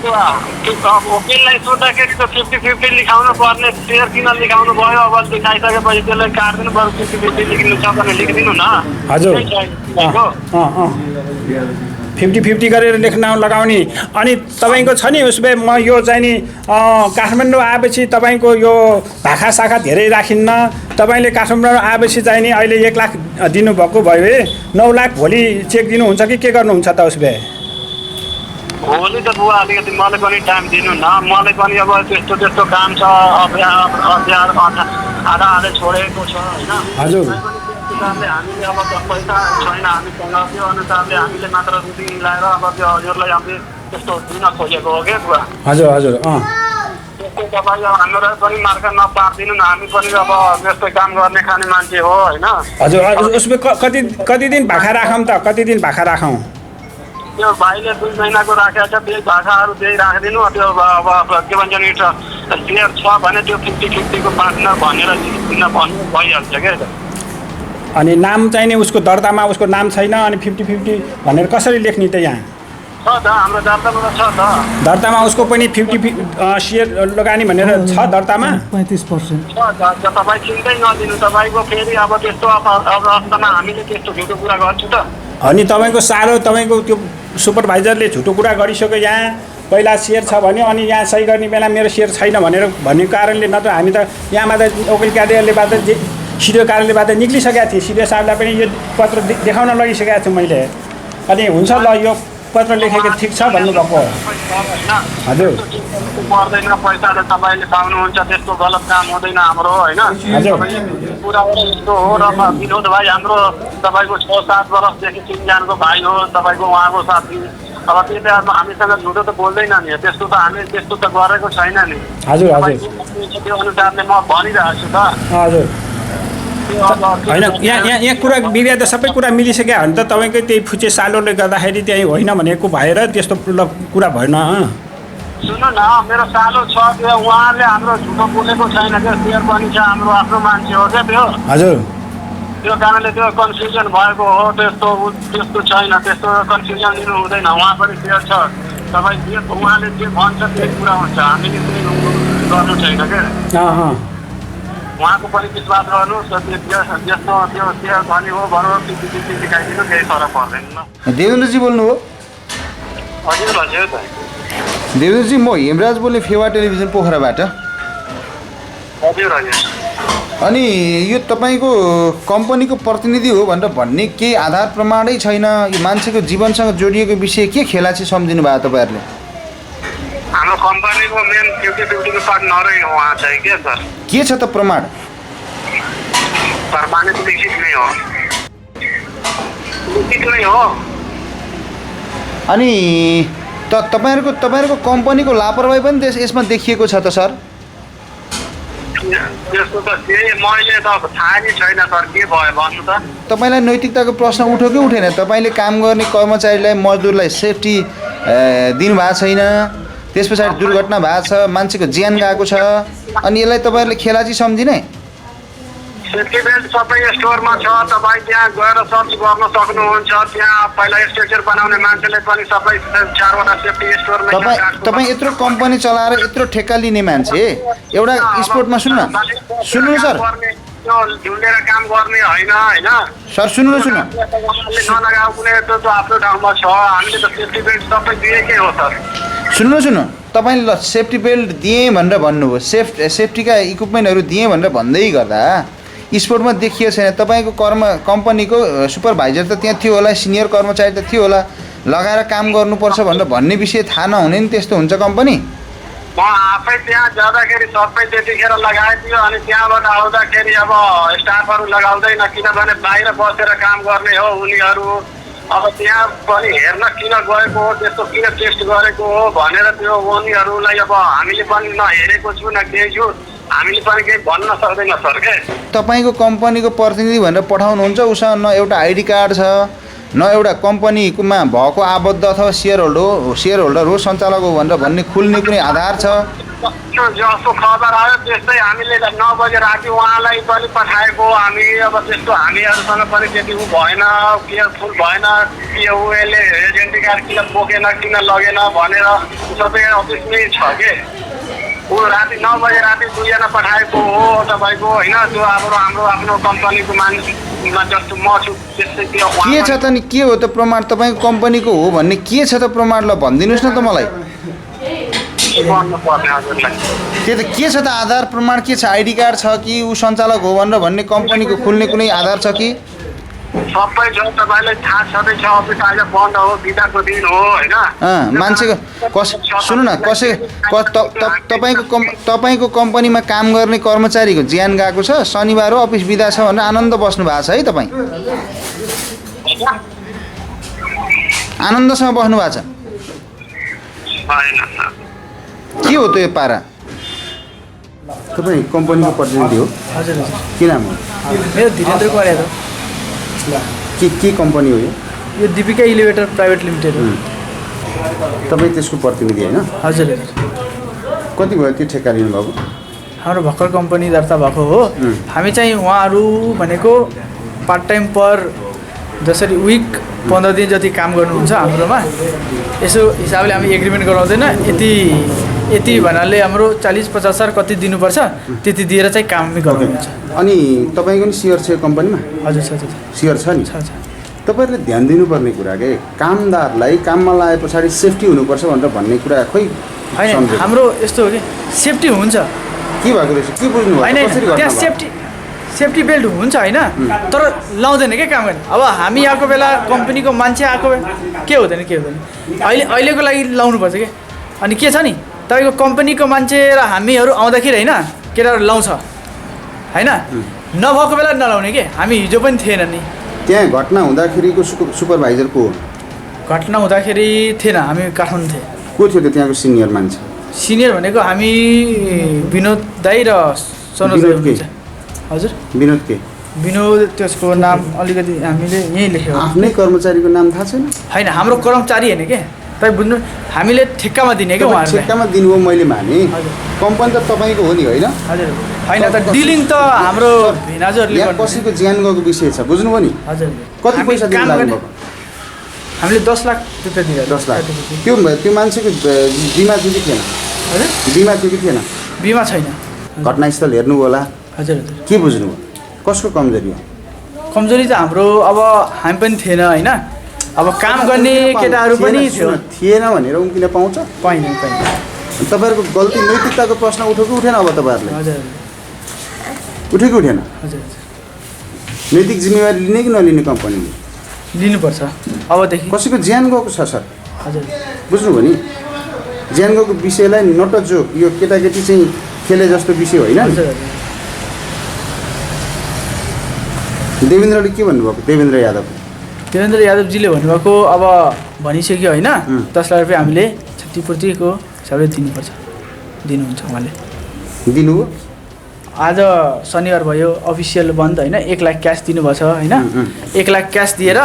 [SPEAKER 5] वकिललाई सोद्धाखेरि त 50-50 लेखाउनु पर्ने, सेयर किन लेखाउनु भयो? अब लेखाइसकेपछि त्यसलाई काट्दिनु पर्यो। 50-50 लेखिनु छ भने लेखिदिनु न।
[SPEAKER 4] हजुर 50-50 गरेर लेख्न लगाउने। अनि तपाईँको छ नि उसमा म यो चाहिँ नि काठमाडौँ आएपछि तपाईँको यो भाखा साखा धेरै राखिन्न। तपाईँले काठमाडौँ आएपछि चाहिँ नि अहिले 1 लाख दिनुभएको भयो, 9 लाख भोलि चेक दिनुहुन्छ कि के गर्नुहुन्छ त उसमा?
[SPEAKER 5] भोलि त बुवा अलिकति मलाई पनि टाइम दिनु न। मलाई पनि अब त्यस्तो काम छ, आधा छोडेको छ होइन।
[SPEAKER 4] हजुर
[SPEAKER 5] हामीले अब पैसा छैन हामीसँग, त्यो अनुसारले हामीले मात्र रुटिन मिलाएर अब त्यो हजुरलाई हामीले त्यस्तो दिन खोजेको हो क्या बुवा।
[SPEAKER 4] हजुर हजुर
[SPEAKER 5] त्यस्तो तपाईँ अब हामीलाई पनि मार्का नपारिदिनु न। हामी पनि अब त्यस्तै काम गर्ने खाने मान्छे हो होइन।
[SPEAKER 4] हजुर उसमा कति दिन भाखा राखौँ त? कति दिन भाखा राखौँ?
[SPEAKER 5] त्यो भाइले 2 महिनाको राखेको छ, त्यही भाषाहरू त्यही राखिदिनु। त्यो अब के भन्छ नि सेयर छ भने त्यो 50-50 को पार्टनर भनेर दिन भन्नु भइहाल्छ क्या।
[SPEAKER 4] अनि नाम चाहिँ नि उसको दर्तामा उसको नाम छैन अनि 50-50 भनेर कसरी लेख्ने त? यहाँ
[SPEAKER 5] छ त हाम्रो दर्तामा त छ त। दर्तामा
[SPEAKER 4] उसको पनि 50 सेयर लगानी भनेर छ दर्तामा
[SPEAKER 6] 35%।
[SPEAKER 5] छ तपाईँ चिन्तै नदिनु। तपाईँको फेरि अब त्यस्तो अवस्थामा हामीले त्यस्तो झुटो कुरा गर्छु त?
[SPEAKER 4] अनि तपाईँको साह्रो तपाईँको त्यो सुपरभाइजरले झुटो कुरा गरिसक्यो। यहाँ पहिला सेयर छ भन्यो अनि यहाँ सही गर्ने बेला मेरो सेयर छैन भनेर भन्ने कारणले नत्र हामी त यहाँबाट वकिल कार्यालयबाट सिडिओ कार्यालयबाट निक्लिसकेका थिएँ। सिडिओ साहबलाई पनि यो पत्र देखाउन लगिसकेको छु मैले। अनि हुन्छ ल यो पत्र लेखेको ठिक छ भन्नुभएको। हजुर
[SPEAKER 5] पर्दैन, पैसा त तपाईँले पाउनुहुन्छ, त्यस्तो गलत काम हुँदैन हाम्रो होइन। पुरा यस्तो हो। र विनोद भाइ हाम्रो तपाईँको 6-7 वर्षदेखि चिनजानको भाइ हो, तपाईँको उहाँको साथी। अब त्यसले अब हामीसँग झुटो त बोल्दैन नि, त्यस्तो त हामी त्यस्तो त गरेको छैन नि।
[SPEAKER 4] हजुर हजुर
[SPEAKER 5] त्यो अनुसारले म भनिरहेको छु त।
[SPEAKER 4] हजुर होइन यहाँ कुरा बिग्रिया त सबै कुरा मिलिसक्यो भने त तपाईँकै त्यही फुचे सालोले गर्दाखेरि त्यही होइन भनेको भएर त्यस्तो कुरा भएन।
[SPEAKER 5] सुन्नु न, मेरो सालो छ त्यो उहाँले हाम्रो झुटो बोलेको छैन क्या। सेयर पनि छ, हाम्रो आफ्नो मान्छे हो क्या त्यो।
[SPEAKER 4] हजुर
[SPEAKER 5] त्यो कारणले त्यो कन्फ्युजन भएको हो। त्यस्तो छैन, त्यस्तो कन्फ्युजन लिनु हुँदैन। उहाँ पनि सेयर छ, तपाईँ उहाँले जे भन्छ त्यही कुरा हुन्छ। हामीले त्यही गर्नु छैन क्या। उहाँको पनि विश्वास गर्नुहोस्। जस्तो त्यो सेयर भन्ने हो भनौँ 50-50 लेखाइदिनु, केही फरक पर्दैन ल।
[SPEAKER 2] देवेन्द्रजी बोल्नु हो?
[SPEAKER 5] हजुर हजुर त।
[SPEAKER 2] देवेन्द्रजी, म हेमराज बोल्ने फेवा टेलिभिजन पोखराबाट।
[SPEAKER 5] हजुर हजुर।
[SPEAKER 2] अनि यो तपाईँको कम्पनीको प्रतिनिधि हो भनेर भन्ने केही आधार प्रमाणै छैन। यो मान्छेको जीवनसँग जोडिएको विषय के खेला चाहिँ सम्झिनु भयो तपाईँहरूले?
[SPEAKER 5] हाम्रो कम्पनीको मेन ड्युटीको पार्टनरै हो उहाँ चाहिँ के सर।
[SPEAKER 2] के छ त प्रमाण?
[SPEAKER 5] प्रमाणित लिखित नै हो। लिखित नै हो।
[SPEAKER 2] अनि तपाईँहरूको कम्पनीको लापरवाही पनि यसमा देखिएको छ त सर?
[SPEAKER 5] त्यसको त केही मैले त थाहा नै छैन सर, के भयो भन्नु त।
[SPEAKER 2] तपाईँलाई नैतिकताको प्रश्न उठ्यो कि उठेन? तपाईँले काम गर्ने कर्मचारीलाई मजदुरलाई सेफ्टी दिनुभएको छैन, त्यस पछाडि दुर्घटना भएको छ, मान्छेको ज्यान गएको छ, अनि यसलाई तपाईँहरूले खेला चाहिँ सम्झिने?
[SPEAKER 5] सेफ्टी बेल्ट सबै स्टोरमा छ, तपाईँ त्यहाँ गएर सर्च गर्न सक्नुहुन्छ। त्यहाँ पहिला स्ट्रक्चर बनाउने मान्छेले पनि सबै 4वटा सेफ्टी स्टोरमा।
[SPEAKER 2] तपाईँ यत्रो कम्पनी चलाएर यत्रो ठेक्का लिने मान्छे एउटा स्पोर्टमा सुन्नु सर,
[SPEAKER 5] त्यो झुन्डेर काम गर्ने होइन
[SPEAKER 2] सर सुन्नु
[SPEAKER 5] नलगाऊ कुनै त आफ्नो ठाउँमा छ। हामीले त सेफ्टी बेल्ट सबै दिएकै हो सर।
[SPEAKER 2] सुन्नु तपाईँले ल सेफ्टी बेल्ट दिएँ भनेर भन्नुभयो, सेफ्टीका इक्विपमेन्टहरू दिएँ भनेर भन्दै गर्दा स्पोर्टमा देखिएको छैन। तपाईँको कम्पनीको सुपरभाइजर त त्यहाँ थियो होला, सिनियर कर्मचारी त थियो होला, लगाएर काम गर्नुपर्छ भनेर भन्ने विषय थाहा नहुने नि त्यस्तो हुन्छ कम्पनी?
[SPEAKER 5] म आफै त्यहाँ जाँदाखेरि सबै त्यतिखेर लगाइदियो। अनि त्यहाँबाट आउँदाखेरि अब स्टाफहरू लगाउँदैन, किनभने बाहिर बसेर काम गर्ने हो उनीहरू। अब त्यहाँ पनि हेर्न किन गएको हो, त्यस्तो किन टेस्ट गरेको हो भनेर त्यो उनीहरूलाई अब हामीले पनि नहेरेको छु न केही छु, हामीले पनि केही भन्न सक्दैन सर। के
[SPEAKER 2] तपाईँको कम्पनीको प्रतिनिधि भनेर पठाउनुहुन्छ, उसँग न एउटा आइडी कार्ड छ, न एउटा कम्पनीमा भएको आबद्ध अथवा सेयर होल्डर हो, सञ्चालक हो भनेर भन्ने खुल्ने कुनै आधार छ?
[SPEAKER 5] जस्तो खबर आयो त्यस्तै हामीले 9 बजे राति उहाँलाई पनि पठाएको। हामी अब त्यस्तो हामीहरूसँग पनि त्यति ऊ भएन, केयरफुल भएन, के ऊ यसले एजेन्टी कार्ड किन बोकेन किन लगेन भनेर सबै अफिसमै छ के। ऊ राति 9 बजे राति 2 जना पठाएको हो तपाईँको होइन। त्यो अब हाम्रो आफ्नो कम्पनीको मान्छेमा जस्तो म छु त्यस्तै त्यो
[SPEAKER 2] के छ त नि? के हो त प्रमाण? तपाईँको कम्पनीको हो भन्ने के छ त प्रमाण? ल भनिदिनुहोस् न त मलाई। त्यो त के छ त आधार प्रमाण? के छ? आइडी कार्ड छ कि ऊ सञ्चालक हो भनेर भन्ने कम्पनीको खुल्ने कुनै आधार छ कि?
[SPEAKER 5] सबै छ, तपाईँलाई थाहा छँदै छ। अफिस आज बन्द हो, बिदाको दिन हो होइन।
[SPEAKER 2] मान्छेको सुन्नु न, तपाईँको कम्पनीमा काम गर्ने कर्मचारीको ज्यान गएको छ, शनिबार हो, अफिस बिदा छ भनेर आनन्द बस्नु भएको छ है तपाईँ? आनन्दसँग बस्नु भएको छ? के हो त यो पारा? तपाईँ कम्पनीको प्रतिनिधि हो?
[SPEAKER 6] हजुर हजुर।
[SPEAKER 2] के नाम हो?
[SPEAKER 6] मेरो धीरेन्द्र कुमार हो।
[SPEAKER 2] के कम्पनी हो यो?
[SPEAKER 6] यो दीपिका इलिभेटर प्राइभेट लिमिटेड हो।
[SPEAKER 2] तपाईँ त्यसको प्रतिनिधि होइन?
[SPEAKER 6] हजुर।
[SPEAKER 2] कति भयो त्यो ठेक्का लिनुभएको?
[SPEAKER 6] हाम्रो भर्खर कम्पनी दर्ता भएको हो। हामी चाहिँ उहाँहरू भनेको पार्ट टाइम पर जसरी विक 15 दिन जति काम गर्नुहुन्छ हाम्रोमा, यसो हिसाबले हामी एग्रिमेन्ट गराउँदैन। यति भन्नाले हाम्रो 40-50 हजार कति दिनुपर्छ त्यति दिएर चाहिँ काम गर्नुहुन्छ।
[SPEAKER 2] अनि तपाईँको नि सेयर छ कम्पनीमा?
[SPEAKER 6] हजुर छ।
[SPEAKER 2] सेयर छ नि? तपाईँहरूले ध्यान दिनुपर्ने कुरा के कामदारलाई काममा लाए पछाडि सेफ्टी हुनुपर्छ भनेर भन्ने कुरा खोइ
[SPEAKER 6] होइन। हाम्रो यस्तो हो कि सेफ्टी हुन्छ।
[SPEAKER 2] के भएको रहेछ? के बुझ्नु
[SPEAKER 6] होइन त्यहाँ सेफ्टी बेल्ट हुन्छ होइन, तर लाउँदैन क्या काम गर्ने। अब हामी आएको बेला कम्पनीको मान्छे आएको के हुँदैन अहिलेको लागि लाउनुपर्छ कि। अनि के छ नि तपाईँको कम्पनीको मान्छे र हामीहरू आउँदाखेरि होइन केटाहरू लाउँछ होइन, नभएको बेला नलाउने के। हामी हिजो पनि थिएन नि
[SPEAKER 2] त्यहाँ घटना हुँदाखेरिको सुपरभाइजर को हो?
[SPEAKER 6] घटना हुँदाखेरि थिएन, हामी काठमाडौँ थिएँ।
[SPEAKER 2] को थियो त त्यहाँको सिनियर मान्छे?
[SPEAKER 6] सिनियर भनेको हामी विनोद दाई र सनोज दाई। हजुर
[SPEAKER 2] विनोद के?
[SPEAKER 6] विनोद त्यसको नाम अलिकति हामीले यहीँ लेख्यौँ।
[SPEAKER 2] आफ्नै कर्मचारीको नाम थाहा छैन?
[SPEAKER 6] होइन हाम्रो कर्मचारी होइन के, तपाईँ बुझ्नु। हामीले ठेक्कामा दिने क्या उहाँहरूलाई।
[SPEAKER 2] ठेक्कामा दिनुभयो मैले माने, कम्पनी त तपाईँको हो नि होइन?
[SPEAKER 6] हजुर होइन त डिलिङ त हाम्रो भिनाजुहरूले
[SPEAKER 2] यहाँ कसैको ज्यान गएको विषय छ बुझ्नुभयो नि?
[SPEAKER 6] हजुर।
[SPEAKER 2] कति पैसा दिनु लाग्नुभयो?
[SPEAKER 6] हामीले 10 लाख रुपियाँ दिएर।
[SPEAKER 2] 10 लाख? त्यो मान्छेको बिमा थियो कि थिएन?
[SPEAKER 6] हजुर
[SPEAKER 2] बिमा थियो कि थिएन?
[SPEAKER 6] बिमा छैन।
[SPEAKER 2] घटनास्थल हेर्नु होला?
[SPEAKER 6] हजुर।
[SPEAKER 2] के बुझ्नुभयो? कसको कमजोरी हो?
[SPEAKER 6] कमजोरी चाहिँ हाम्रो अब हामी पनि थिएन होइन, अब काम गर्ने केटाहरू पनि
[SPEAKER 2] थिएन भनेर उम्किन पाउँछ?
[SPEAKER 6] पाइँदैन।
[SPEAKER 2] तपाईँहरूको गल्ती नैतिकताको प्रश्न उठ्यो कि उठेन अब तपाईँहरूले?
[SPEAKER 6] हजुर
[SPEAKER 2] उठेको उठेन
[SPEAKER 6] हजुर
[SPEAKER 2] नैतिक जिम्मेवारी लिने कि नलिने कम्पनीले
[SPEAKER 6] लिनुपर्छ अबदेखि
[SPEAKER 2] कसैको ज्यान गएको छ सर
[SPEAKER 6] हजुर
[SPEAKER 2] बुझ्नुभयो नि ज्यान गएको विषयलाई नट जोक यो केटाकेटी चाहिँ खेले जस्तो विषय होइन नि।
[SPEAKER 6] हजुर
[SPEAKER 2] देवेन्द्रले के भन्नुभएको देवेन्द्र
[SPEAKER 6] यादवजीले भन्नुभएको अब भनिसक्यो होइन 10 लाख रुपियाँ हामीले क्षतिपूर्तिको हिसाबले दिनुपर्छ दिनुहुन्छ उहाँले
[SPEAKER 2] दिनु हो
[SPEAKER 6] आज शनिबार भयो अफिसियल बन्द होइन 1 लाख क्यास दिनुभएको छ होइन 1 लाख क्यास दिएर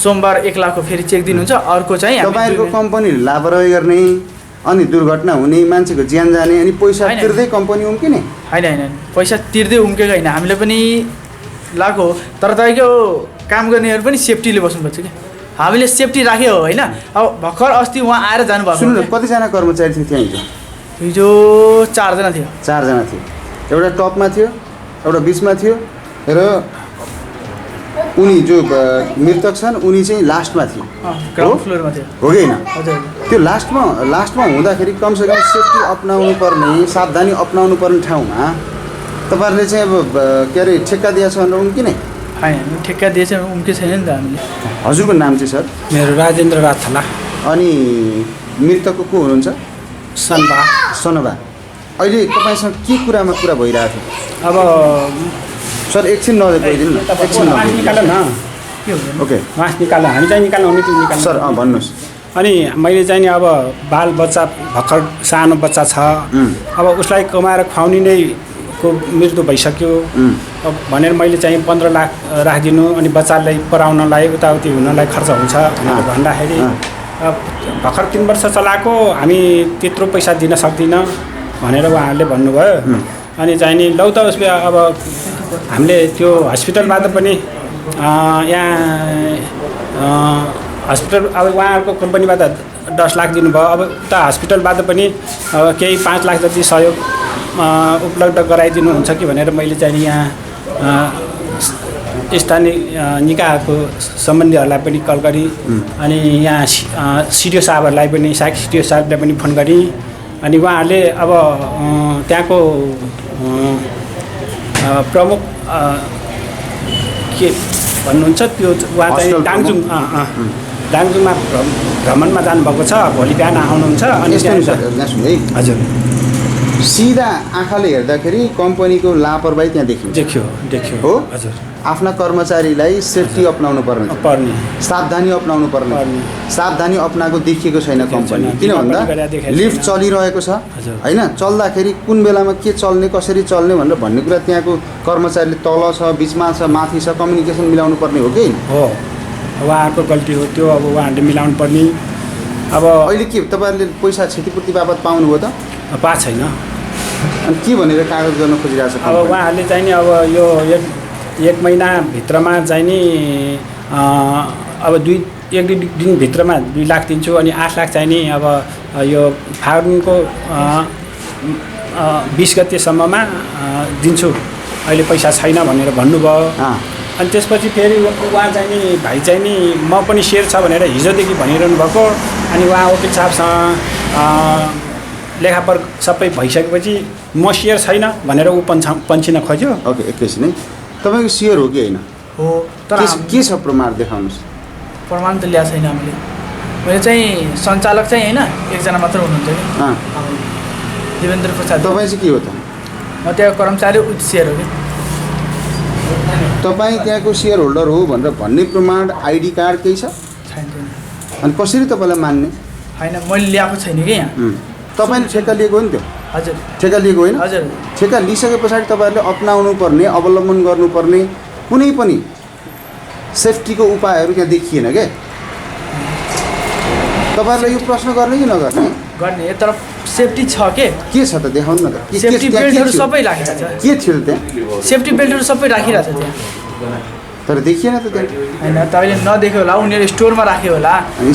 [SPEAKER 6] सोमबार 1 लाखको फेरि चेक दिनुहुन्छ अर्को चाहिँ
[SPEAKER 2] तपाईँहरूको कम्पनीले लापरवाही गर्ने अनि दुर्घटना हुने मान्छेको ज्यान जाने अनि पैसा तिर्दै कम्पनी उम्किने
[SPEAKER 6] होइन पैसा तिर्दै उम्केको होइन हामीले पनि लाएको तर तपाईँको काम गर्नेहरू पनि सेफ्टीले बस्नुपर्छ कि हामीले सेफ्टी राख्यो होइन अब भर्खर अस्ति उहाँ आएर जानुभएको
[SPEAKER 2] सुन्नु न कतिजना कर्मचारी थियो त्यहाँ
[SPEAKER 6] हिजो 4 जना थियो
[SPEAKER 2] 4 जना थियो एउटा टपमा थियो एउटा बिचमा थियो र उनी जो मृतक छन् उनी चाहिँ लास्टमा थियो
[SPEAKER 6] ग्राउन्ड फ्लोरमा थियो
[SPEAKER 2] हो कि होइन
[SPEAKER 6] हजुर
[SPEAKER 2] त्यो लास्टमा हुँदाखेरि कमसेकम सेफ्टी अपनाउनु पर्ने सावधानी अपनाउनु पर्ने ठाउँमा तपाईँहरूले चाहिँ अब के अरे ठेक्का दिएछ भनेर उम्किने
[SPEAKER 6] होइन ठेक्का दिएछ उम्के छैन नि त हामीले
[SPEAKER 2] हजुरको नाम चाहिँ सर
[SPEAKER 4] मेरो राजेन्द्र राथला
[SPEAKER 2] अनि मृतकको को हुनुहुन्छ सनबा अहिले तपाईँसँग के कुरामा कुरा भइरहेको थियो
[SPEAKER 4] अब
[SPEAKER 2] सर एकछिन नगइदिनु न एकछिन
[SPEAKER 4] निकाल न
[SPEAKER 6] के हुँदैन
[SPEAKER 4] ओके मास निकाल हामी चाहिँ निकाल्नु हुने त्यो निकाल्नु
[SPEAKER 2] सर भन्नुहोस्
[SPEAKER 4] अनि मैले चाहिँ नि अब बाल बच्चा भर्खर सानो बच्चा छ अब उसलाई कमाएर खुवाउने नै को मृत्यु भइसक्यो अब भनेर मैले चाहिँ 15 लाख राखिदिनु अनि बच्चालाई पढाउनलाई उताउति हुनलाई खर्च हुन्छ भनेर भन्दाखेरि भर्खर 3 वर्ष चलाएको हामी त्यत्रो पैसा दिन सक्दिनँ भनेर उहाँहरूले भन्नुभयो अनि चाहिँ नि लौ त उसले अब हामीले त्यो हस्पिटलबाट पनि यहाँ हस्पिटल अब उहाँहरूको कम्पनीबाट 10 लाख दिनुभयो अब उता हस्पिटलबाट पनि केही 5 लाख जति सहयोग उपलब्ध गराइदिनुहुन्छ कि भनेर मैले चाहिँ यहाँ स्थानीय निकायको सम्बन्धीहरूलाई पनि कल गरेँ अनि यहाँ सिडिओ साहबहरूलाई पनि साइक सिडिओ साहबलाई पनि फोन गरेँ अनि उहाँहरूले अब त्यहाँको प्रमुख के भन्नुहुन्छ त्यो उहाँ चाहिँ दाङजुङमा भ्रमणमा जानुभएको छ भोलि बिहान आउनुहुन्छ अनि हजुर
[SPEAKER 2] सिधा आँखाले हेर्दाखेरि कम्पनीको लापरवाही त्यहाँ
[SPEAKER 4] देखियो
[SPEAKER 2] हो
[SPEAKER 4] हजुर
[SPEAKER 2] आफ्ना कर्मचारीलाई सेफ्टी अपनाउनु पर्ने सावधानी अपनाउनु पर्ने सावधानी अपनाएको देखिएको छैन कम्पनी किन भन्दा लिफ्ट चलिरहेको छ होइन चल्दाखेरि कुन बेलामा के चल्ने कसरी चल्ने भनेर भन्ने कुरा त्यहाँको कर्मचारीले तल छ बिचमा छ माथि छ कम्युनिकेसन मिलाउनु पर्ने हो कि
[SPEAKER 4] हो उहाँहरूको गल्ती हो त्यो अब उहाँहरूले मिलाउनु पर्ने अब
[SPEAKER 2] अहिले के तपाईँहरूले पैसा क्षतिपूर्ति बापत पाउनुभयो त
[SPEAKER 4] पाएको छैन
[SPEAKER 2] अनि के भनेर कागज गर्न खोजिरहेको छ
[SPEAKER 4] अब उहाँहरूले चाहिँ नि अब यो एक महिनाभित्रमा चाहिँ नि अब 1-2 दिनभित्रमा 2 लाख दिन्छु अनि 8 लाख चाहिँ नि अब यो फागुनको 20 गतेसम्ममा दिन्छु अहिले पैसा छैन भनेर भन्नुभयो अनि त्यसपछि फेरि उहाँ चाहिँ नि भाइ चाहिँ नि म पनि सेयर छ भनेर हिजोदेखि भनिरहनु भएको अनि उहाँ वकिल साहबसँग लेखापर सबै भइसकेपछि म सेयर छैन भनेर ऊ पन्छिन खोज्यो
[SPEAKER 2] ओके एकैछिन है तपाईँको सेयर हो कि होइन
[SPEAKER 6] हो तर
[SPEAKER 2] के छ प्रमाण देखाउनुहोस्
[SPEAKER 6] प्रमाण त ल्याएको छैन हामीले मैले चाहिँ सञ्चालक चाहिँ होइन एकजना मात्र हुनुहुन्छ कि देवेन्द्र प्रसाद
[SPEAKER 2] तपाईँ चाहिँ के हो त
[SPEAKER 6] म त्यहाँ कर्मचारी उच्च सेयर हो कि
[SPEAKER 2] तपाईँ त्यहाँको सेयर होल्डर हो भनेर भन्ने प्रमाण आइडी कार्ड केही छ
[SPEAKER 6] छैन
[SPEAKER 2] अनि कसरी तपाईँलाई मान्ने
[SPEAKER 6] होइन मैले ल्याएको छैन कि यहाँ
[SPEAKER 2] तपाईँले ठेक्का लिएको हो नि त्यो
[SPEAKER 6] हजुर
[SPEAKER 2] ठेक्का लिएको होइन
[SPEAKER 6] हजुर
[SPEAKER 2] ठेक्का लिइसके पछाडि तपाईँहरूले अपनाउनु पर्ने अवलम्बन गर्नुपर्ने कुनै पनि सेफ्टीको उपायहरू त्यहाँ देखिएन क्या तपाईँहरूलाई यो प्रश्न गर्ने कि नगर्ने
[SPEAKER 6] गर्ने तर सेफ्टी छ के
[SPEAKER 2] छ त देखाउनु न त
[SPEAKER 6] सेफ्टी बेल्टहरू सबै राखिरहेको छ
[SPEAKER 2] के थियो त्यहाँ
[SPEAKER 6] सेफ्टी बेल्टहरू सबै राखिरहेको छ त्यहाँ
[SPEAKER 2] तर देखिएन त त्यहाँ
[SPEAKER 6] होइन तपाईँले नदेख्यो होला उनीहरू स्टोरमा राख्यो होला
[SPEAKER 2] अनि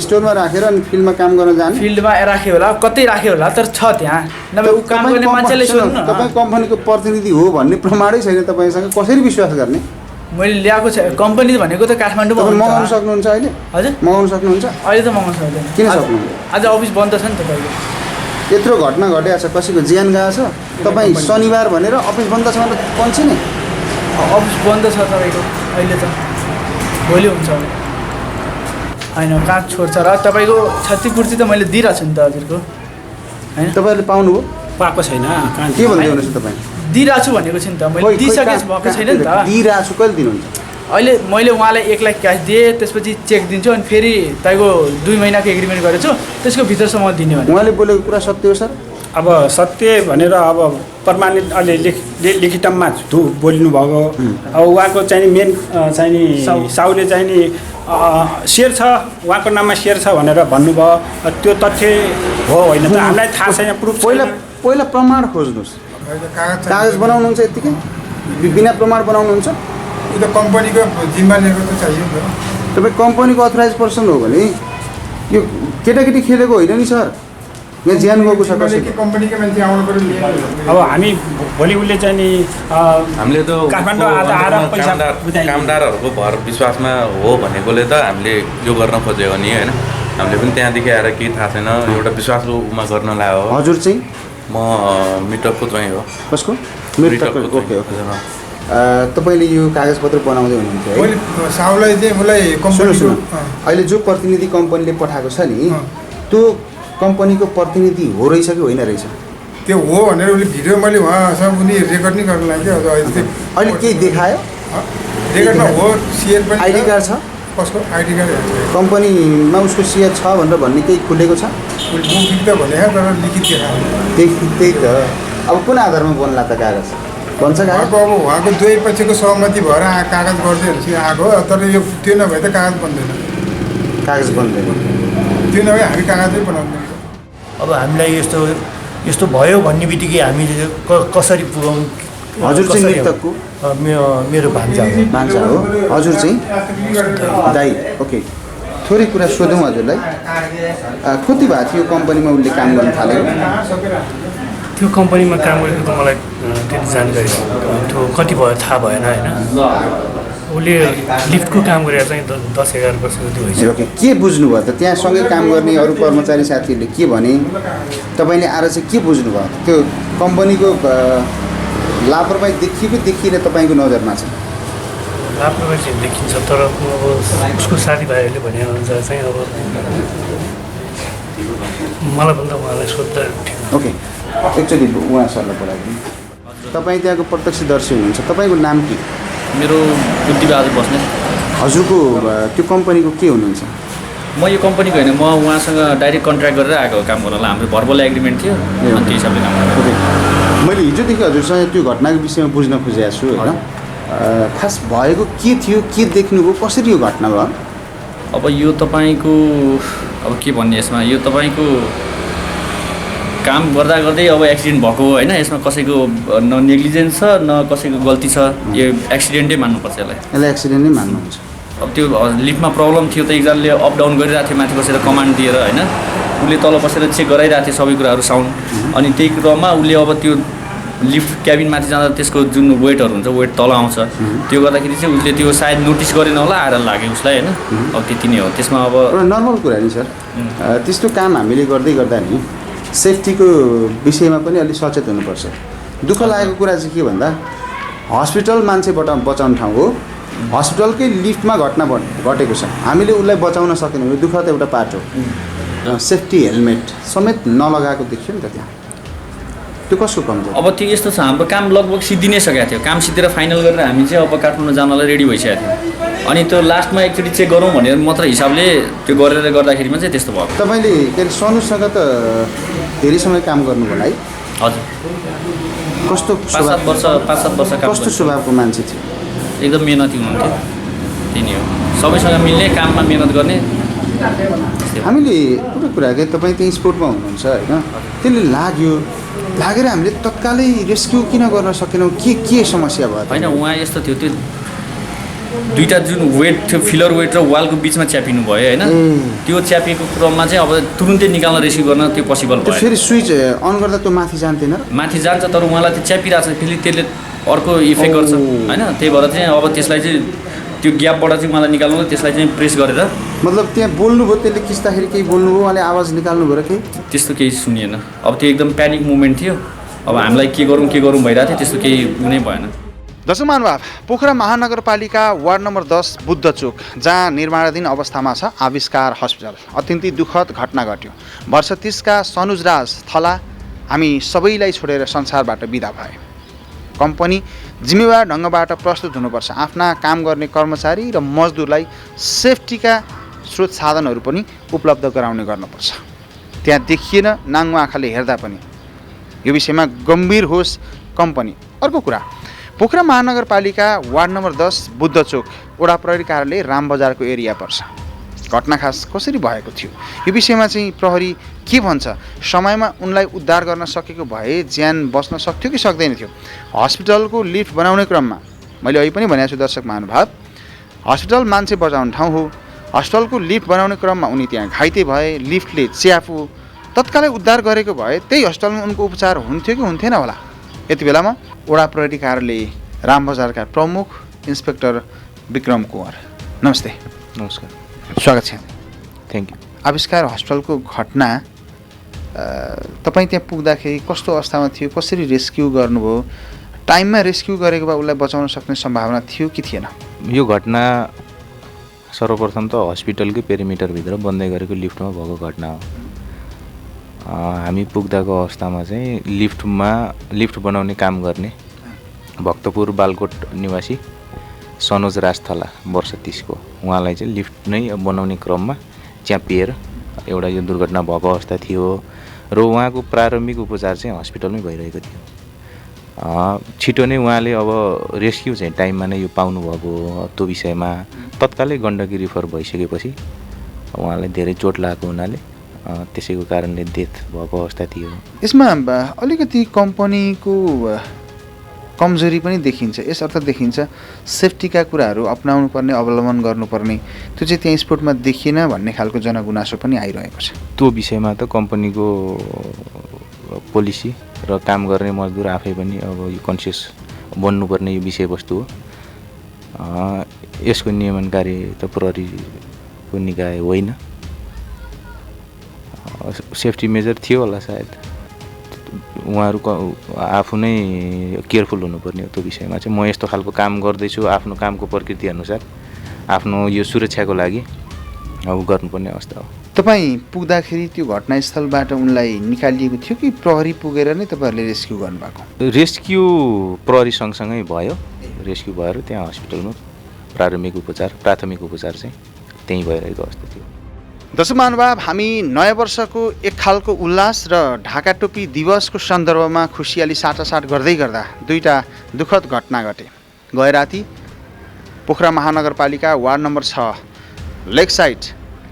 [SPEAKER 2] स्टोरमा राखेर अनि फिल्डमा काम गर्न जाने
[SPEAKER 6] फिल्डमा राख्यो होला कतै राख्यो होला तर छ त्यहाँ नभए ऊ काम गर्ने मान्छेले सोध्नु न
[SPEAKER 2] तपाईँ कम्पनीको प्रतिनिधि हो भन्ने प्रमाणै छैन तपाईँसँग कसरी विश्वास गर्ने
[SPEAKER 6] मैले ल्याएको छ कम्पनी भनेको त काठमाडौँमा
[SPEAKER 2] मगाउनु सक्नुहुन्छ अहिले
[SPEAKER 6] हजुर
[SPEAKER 2] मगाउनु सक्नुहुन्छ
[SPEAKER 6] अहिले त मगाउनु सक्दैन
[SPEAKER 2] किन सक्नुहुन्छ
[SPEAKER 6] आज अफिस बन्द छ नि त तपाईँको
[SPEAKER 2] यत्रो घटना घटेको छ, कसैको ज्यान गएको छ, तपाईँ शनिबार भनेर अफिस बन्द छ भनेर पन्छे नि?
[SPEAKER 6] अफिस बन्द छ तपाईँको अहिले त, भोलि हुन्छ होला। होइन कहाँ छोड्छ र तपाईँको क्षतिपूर्ति त मैले दिइरहेको छु नि त हजुरको, होइन?
[SPEAKER 2] तपाईँहरूले पाउनुभयो?
[SPEAKER 4] पाएको छैन।
[SPEAKER 2] के भन्दै हुनुहुन्छ तपाईँ?
[SPEAKER 6] दिइरहेको छु भनेको छु नि त, मैले दिइसकेको भएको छैन नि त।
[SPEAKER 2] दिइरहेको छु, कहिले दिनुहुन्छ?
[SPEAKER 6] अहिले मैले उहाँलाई 1 लाख क्यास दिएँ, त्यसपछि चेक दिन्छु अनि फेरि तपाईँको 2 महिनाको एग्रिमेन्ट गरेको छु, त्यसको भित्रसम्म दिने भने।
[SPEAKER 2] उहाँले बोलेको कुरा सत्य हो सर?
[SPEAKER 4] अब सत्य भनेर अब प्रमाणित अलि लिखितमा बोल्नु भएको। अब उहाँको चाहिँ मेन चाहिँ नि साउले चाहिँ नि सेयर छ, उहाँको नाममा सेयर छ भनेर भन्नुभयो। त्यो तथ्य हो होइन त हामीलाई थाहा छैन, प्रुफ
[SPEAKER 2] पहिला प्रमाण खोज्नुहोस्। कागज बनाउनुहुन्छ यत्तिकै? बिना प्रमाण बनाउनुहुन्छ?
[SPEAKER 7] यो त कम्पनीको जिम्मा लिएको त चाहियो नि त।
[SPEAKER 2] तपाईँ कम्पनीको अथराइज पर्सन हो भने यो केटाकेटी खेलेको होइन नि सर, यहाँ ज्यान गएको छ कसैको।
[SPEAKER 7] कम्पनीकै मान्छे आउनु पर्यो लिएर।
[SPEAKER 4] अब हामी भोलि उसले चाहिँ नि
[SPEAKER 8] हामीले त
[SPEAKER 4] काठमाडौँ आएर पैसा
[SPEAKER 8] कामदारहरूको भर विश्वासमा हो भनेकोले त हामीले यो गर्न खोज्यो नि होइन। हामीले पनि त्यहाँदेखि आएर केही थाहा छैन, एउटा विश्वासमा गर्न लाग्यो।
[SPEAKER 2] हजुर चाहिँ?
[SPEAKER 8] म मृतकको चाहिँ हो।
[SPEAKER 2] कसको? मृतकको। Okay okay. तपाईँले यो कागजपत्र बनाउँदै हुनुहुन्थ्यो है?
[SPEAKER 7] मैले साउलाई चाहिँ मलाई
[SPEAKER 2] सुन्नु, अहिले जो प्रतिनिधि कम्पनीले पठाएको छ नि, त्यो कम्पनीको प्रतिनिधि हो रहेछ कि होइन रहेछ?
[SPEAKER 7] त्यो हो भनेर उसले भिडियो मैले उहाँसँग उनी रेकर्ड नै गर्नु लाग्यो।
[SPEAKER 2] अहिले केही देखायो?
[SPEAKER 7] रेकर्डमा हो, सेयर पनि
[SPEAKER 2] आइडी कार्ड छ?
[SPEAKER 7] कसको आइडी कार्ड?
[SPEAKER 2] कम्पनीमा उसको सेयर छ भनेर भन्ने केही खुलेको छ?
[SPEAKER 7] मौखिक त भने तर लिखित देखायो।
[SPEAKER 2] त्यही त। अब कुन आधारमा बन्ला त कागज? भन्छ कागज?
[SPEAKER 7] अब उहाँको दुवै पक्षको सहमति भएर कागज गर्दै आएको हो, तर यो त्यो नभए त कागज बन्दैन।
[SPEAKER 2] कागज बन्दैन?
[SPEAKER 7] त्यो नभए हामी कागजै बनाउँदैन।
[SPEAKER 9] अब हामीलाई यस्तो भयो भन्ने बित्तिकै हामी कसरी पुगाउँ?
[SPEAKER 2] हजुर चाहिँ मृतकको?
[SPEAKER 9] मेरो भान्जा हो।
[SPEAKER 2] भान्जा हो? हजुर चाहिँ दाइ? ओके, थोरै कुरा सोधौँ हजुरलाई। कति भएको थियो कम्पनीमा उसले काम गर्न थालेको?
[SPEAKER 9] त्यो कम्पनीमा काम गरेको त मलाई त्यति जानकारी त्यो कति भयो थाहा भएन होइन। उसले लिफ्टको काम गरेर चाहिँ 10-11 वर्ष जति भइसक्यो।
[SPEAKER 2] ओके, के बुझ्नुभयो त? त्यहाँ सँगै काम गर्ने अरू कर्मचारी साथीहरूले के भने? तपाईँले आएर चाहिँ के बुझ्नुभयो? त्यो कम्पनीको लापरवाही देखियो कि देखिएन तपाईँको नजरमा चाहिँ?
[SPEAKER 9] लापरवाही चाहिँ देखिन्छ, तर अब उसको साथीभाइहरूले भनेअनुसार चाहिँ अब मलाई भन्दा उहाँलाई सोद्धा ठिक।
[SPEAKER 2] ओके, एकचोटि उहाँ सरलाई बोलाइदिनु। तपाईँ त्यहाँको प्रत्यक्षदर्शी हुनुहुन्छ, तपाईँको नाम के?
[SPEAKER 10] मेरो बुद्धिबहादुर बस्नेत।
[SPEAKER 2] हजुरको त्यो कम्पनीको के हुनुहुन्छ?
[SPEAKER 10] म यो कम्पनीको होइन, म उहाँसँग डाइरेक्ट कन्ट्र्याक्ट गरेर आएको काम गर्नलाई। हाम्रो भर्बल एग्रिमेन्ट थियो अनि त्यो हिसाबले काम गरेको।
[SPEAKER 2] ओके, मैले हिजोदेखि हजुरसँग त्यो घटनाको विषयमा बुझ्न खोजेको छु होइन। खास भएको के थियो, के देख्नुभयो, कसरी यो घटना भयो?
[SPEAKER 10] अब यो तपाईँको अब के भन्ने यसमा, यो तपाईँको काम गर्दा गर्दै अब एक्सिडेन्ट भएको हो होइन। यसमा कसैको न नेग्लिजेन्स छ न कसैको गल्ती छ, यो एक्सिडेन्टै मान्नुपर्छ यसलाई।
[SPEAKER 2] यसलाई एक्सिडेन्ट नै मान्नुहुन्छ?
[SPEAKER 10] अब त्यो लिफ्टमा प्रब्लम थियो त, एकजनाले अप डाउन गरिरहेको थियो माथि बसेर कमान्ड दिएर होइन। उसले तल बसेर चेक गराइरहेको थियो सबै कुराहरू साउन्ड। अनि त्यही क्रममा उसले अब त्यो लिफ्ट क्याबिन माथि जाँदा त्यसको जुन वेटहरू हुन्छ वेट तल आउँछ, त्यो गर्दाखेरि चाहिँ उसले त्यो सायद नोटिस गरेन होला, आएर लाग्यो उसलाई होइन। अब त्यति नै हो त्यसमा। अब
[SPEAKER 2] नर्मल कुरा नि सर, त्यस्तो काम हामीले गर्दै गर्दा नि सेफ्टीको विषयमा पनि अलिक सचेत हुनुपर्छ। दुःख लागेको कुरा चाहिँ के भन्दा हस्पिटल मान्छे बचाउने ठाउँ हो, हस्पिटलकै लिफ्टमा घटना घटेको छ, हामीले उसलाई बचाउन सकेनौँ, यो दुःख त एउटा पार्ट हो। सेफ्टी हेलमेट समेत नलगाएको देखियो नि त त्यहाँ, त्यो कसको कमजोरी?
[SPEAKER 10] अब त्यो यस्तो छ, हाम्रो काम लगभग सिद्धि नै सकेको थियो। काम सिद्धेर फाइनल गरेर हामी चाहिँ अब काठमाडौँ जानलाई रेडी भइसकेको थियो। अनि त्यो लास्टमा एकचोटि चेक गरौँ भनेर मात्र हिसाबले त्यो गरेर गर्दाखेरिमा चाहिँ त्यस्तो भयो।
[SPEAKER 2] तपाईँले के अरे सनुसँग त धेरै समय काम गर्नुभयो है?
[SPEAKER 10] हजुर।
[SPEAKER 2] कस्तो
[SPEAKER 10] 5-7 वर्ष काम।
[SPEAKER 2] कस्तो स्वभावको मान्छे थियो?
[SPEAKER 10] एकदम मेहनती हुनुहुन्थ्यो, त्यही नै हो। सबैसँग मिल्ने, काममा मेहनत गर्ने।
[SPEAKER 2] हामीले पुरै कुरा के तपाईँ त्यही स्पोर्टमा हुनुहुन्छ होइन, त्यसले लागेर हामीले तत्कालै रेस्क्यु किन गर्न सकेनौँ? के समस्या भयो?
[SPEAKER 10] होइन, उहाँ यस्तो थियो, त्यो दुईवटा जुन वेट थियो, फिलर वेट र वालको बिचमा च्यापिनु भयो होइन। त्यो च्यापिएको क्रममा चाहिँ अब तुरुन्तै निकाल्न रेस्क्यु गर्न त्यो पोसिबल भयो।
[SPEAKER 2] फेरि स्विच अन गर्दा त्यो माथि जान्थेन?
[SPEAKER 10] माथि जान्छ, तर उहाँलाई त्यो च्यापिरहेको छ, फेरि त्यसले अर्को इफेक्ट गर्छ होइन। त्यही भएर चाहिँ अब त्यसलाई चाहिँ त्यो ग्यापबाट चाहिँ उहाँलाई निकाल्नु त्यसलाई चाहिँ प्रेस गरेर
[SPEAKER 2] मतलब त्यहाँ बोल्नुभयो त्यसले खिच्दाखेरि केही बोल्नुभयो उहाँले आवाज निकाल्नुभयो र केही
[SPEAKER 10] त्यस्तो केही सुनिएन। अब त्यो एकदम प्यानिक मुभमेन्ट थियो। अब हामीलाई के गरौँ भइरहेको थियो, त्यस्तो केही हुनै भएन।
[SPEAKER 2] दर्शक महानुभाव, पोखरा महानगरपालिका वार्ड नम्बर 10 बुद्ध चोक जहाँ निर्माणाधीन अवस्थामा छ आविष्कार हस्पिटल, अत्यन्तै दुःखद घटना घट्यो। वर्ष 30 का सनुजराज थला हामी सबैलाई छोडेर संसारबाट बिदा भए। कम्पनी जिम्मेवार ढङ्गबाट प्रस्तुत हुनुपर्छ। आफ्ना काम गर्ने कर्मचारी र मजदुरलाई सेफ्टीका स्रोत साधनहरू पनि उपलब्ध गराउने गर्नुपर्छ। त्यहाँ देखिएन नाङ्गो आँखाले हेर्दा पनि। यो विषयमा गम्भीर होस् कम्पनी। अर्को कुरा, पोखरा महानगरपालिका वार्ड नम्बर 10 बुद्ध चोक वडा प्रहरी कार्यालय रामबजारको एरिया पर्छ। घटना खास कसरी भएको थियो यो विषयमा चाहिँ प्रहरी के भन्छ? समयमा उनलाई उद्धार गर्न सकेको भए ज्यान बच्न सक्थ्यो कि सक्दैन थियो? हस्पिटलको लिफ्ट बनाउने क्रममा मैले अहिले पनि भनेको छु दर्शक महानुभाव, हस्पिटल मान्छे बचाउने ठाउँ हो। हस्पिटलको लिफ्ट बनाउने क्रममा उनी त्यहाँ घाइते भए। लिफ्टले च्याफु तत्कालै उद्धार गरेको भए त्यही हस्पिटलमा उनको उपचार हुन्थ्यो कि हुन्थेन होला? यति बेलामा वडा प्रहरी कार्यालय रामबजारका प्रमुख इन्सपेक्टर विक्रम कुँवर, नमस्ते।
[SPEAKER 11] नमस्कार,
[SPEAKER 2] स्वागत छ।
[SPEAKER 11] Thank you.
[SPEAKER 2] आविष्कार हस्पिटलको घटना तपाईँ त्यहाँ पुग्दाखेरि कस्तो अवस्थामा थियो? कसरी रेस्क्यु गर्नुभयो? टाइममा रेस्क्यु गरेको भए उसलाई बचाउन सक्ने सम्भावना थियो कि थिएन?
[SPEAKER 11] यो घटना सर्वप्रथम त हस्पिटलकै पेरिमिटरभित्र बन्दै गरेको लिफ्टमा भएको घटना हो। हामी पुग्दाको अवस्थामा चाहिँ लिफ्ट बनाउने काम गर्ने भक्तपुर बालकोट निवासी सनोज राज थला वर्ष 30 को उहाँलाई चाहिँ लिफ्ट नै बनाउने क्रममा च्यापिएर एउटा यो दुर्घटना भएको अवस्था थियो र उहाँको प्रारम्भिक उपचार चाहिँ हस्पिटलमै भइरहेको थियो। छिटो नै उहाँले अब रेस्क्यु चाहिँ टाइममा नै यो पाउनुभएको त्यो विषयमा तत्कालै गण्डकी रिफर भइसकेपछि उहाँलाई धेरै चोट लागेको हुनाले त्यसैको कारणले डेथ भएको अवस्था थियो।
[SPEAKER 2] यसमा अलिकति कम्पनीको कमजोरी पनि देखिन्छ। यसर्थ देखिन्छ सेफ्टीका कुराहरू अपनाउनु पर्ने, अवलम्बन गर्नुपर्ने, त्यो चाहिँ त्यहाँ स्पोर्टमा देखिएन भन्ने खालको जनगुनासो पनि आइरहेको छ।
[SPEAKER 11] त्यो विषयमा त कम्पनीको पोलिसी र काम गर्ने मजदुर आफै पनि अब यो कन्सियस बन्नुपर्ने यो विषयवस्तु हो। यसको नियमनकारी त प्रहरीको निकाय होइन। सेफ्टी मेजर थियो होला सायद, उहाँहरू आफू नै केयरफुल हुनुपर्ने हो त्यो विषयमा चाहिँ। म यस्तो खालको काम गर्दैछु आफ्नो कामको प्रकृति अनुसार आफ्नो यो सुरक्षाको लागि अब गर्नुपर्ने अवस्था हो।
[SPEAKER 2] तपाईँ पुग्दाखेरि त्यो घटनास्थलबाट उनलाई निकालिएको थियो कि प्रहरी पुगेर नै तपाईँहरूले रेस्क्यु गर्नुभएको?
[SPEAKER 11] रेस्क्यु प्रहरी सँगसँगै भयो। रेस्क्यु भएर त्यहाँ हस्पिटलमा प्राथमिक उपचार चाहिँ त्यहीँ भइरहेको अवस्था थियो।
[SPEAKER 2] दर्शक महानुभाव, हामी नयाँ वर्षको एक खालको उल्लास र ढाका टोपी दिवसको सन्दर्भमा खुसियाली साटासाट गर्दै गर्दा दुईटा दुःखद घटना घटे। गए राति पोखरा महानगरपालिका वार्ड नम्बर 6 लेक साइड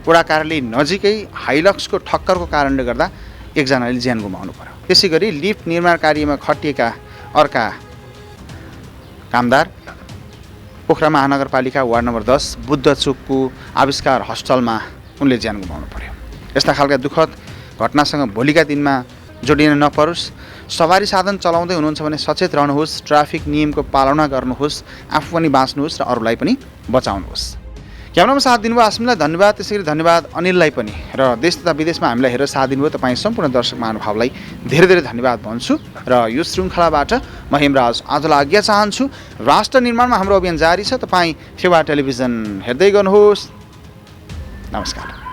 [SPEAKER 2] वडा कार्यालय नजिकै हाइलक्सको ठक्करको कारणले गर्दा एकजनाले ज्यान गुमाउनु पर्यो। त्यसै गरी लिफ्ट निर्माण कार्यमा खटिएका अर्का कामदार पोखरा महानगरपालिका वार्ड नम्बर 10 बुद्ध चोकको आविष्कार हस्पिटलमा उनले ज्यान गुमाउनु पर्यो। यस्ता खालका दुःखद घटनासँग भोलिका दिनमा जोडिन नपरोस्। सवारी साधन चलाउँदै हुनुहुन्छ भने सचेत रहनुहोस्, ट्राफिक नियमको पालना गर्नुहोस्, आफू पनि बाँच्नुहोस् र अरूलाई पनि बचाउनुहोस्। क्यामेरामा साथ दिनुभयो आसिमलाई धन्यवाद। त्यसैगरी धन्यवाद अनिललाई पनि, र देश तथा विदेशमा हामीलाई हेरेर साथ दिनुभयो तपाईँ सम्पूर्ण दर्शक महानुभावलाई धेरै धेरै धन्यवाद भन्छु। र यो श्रृङ्खलाबाट म हेमराज आजलाई आज्ञा चाहन्छु। राष्ट्र निर्माणमा हाम्रो अभियान जारी छ। तपाईँ फेवा टेलिभिजन हेर्दै गर्नुहोस्। नमस्कार।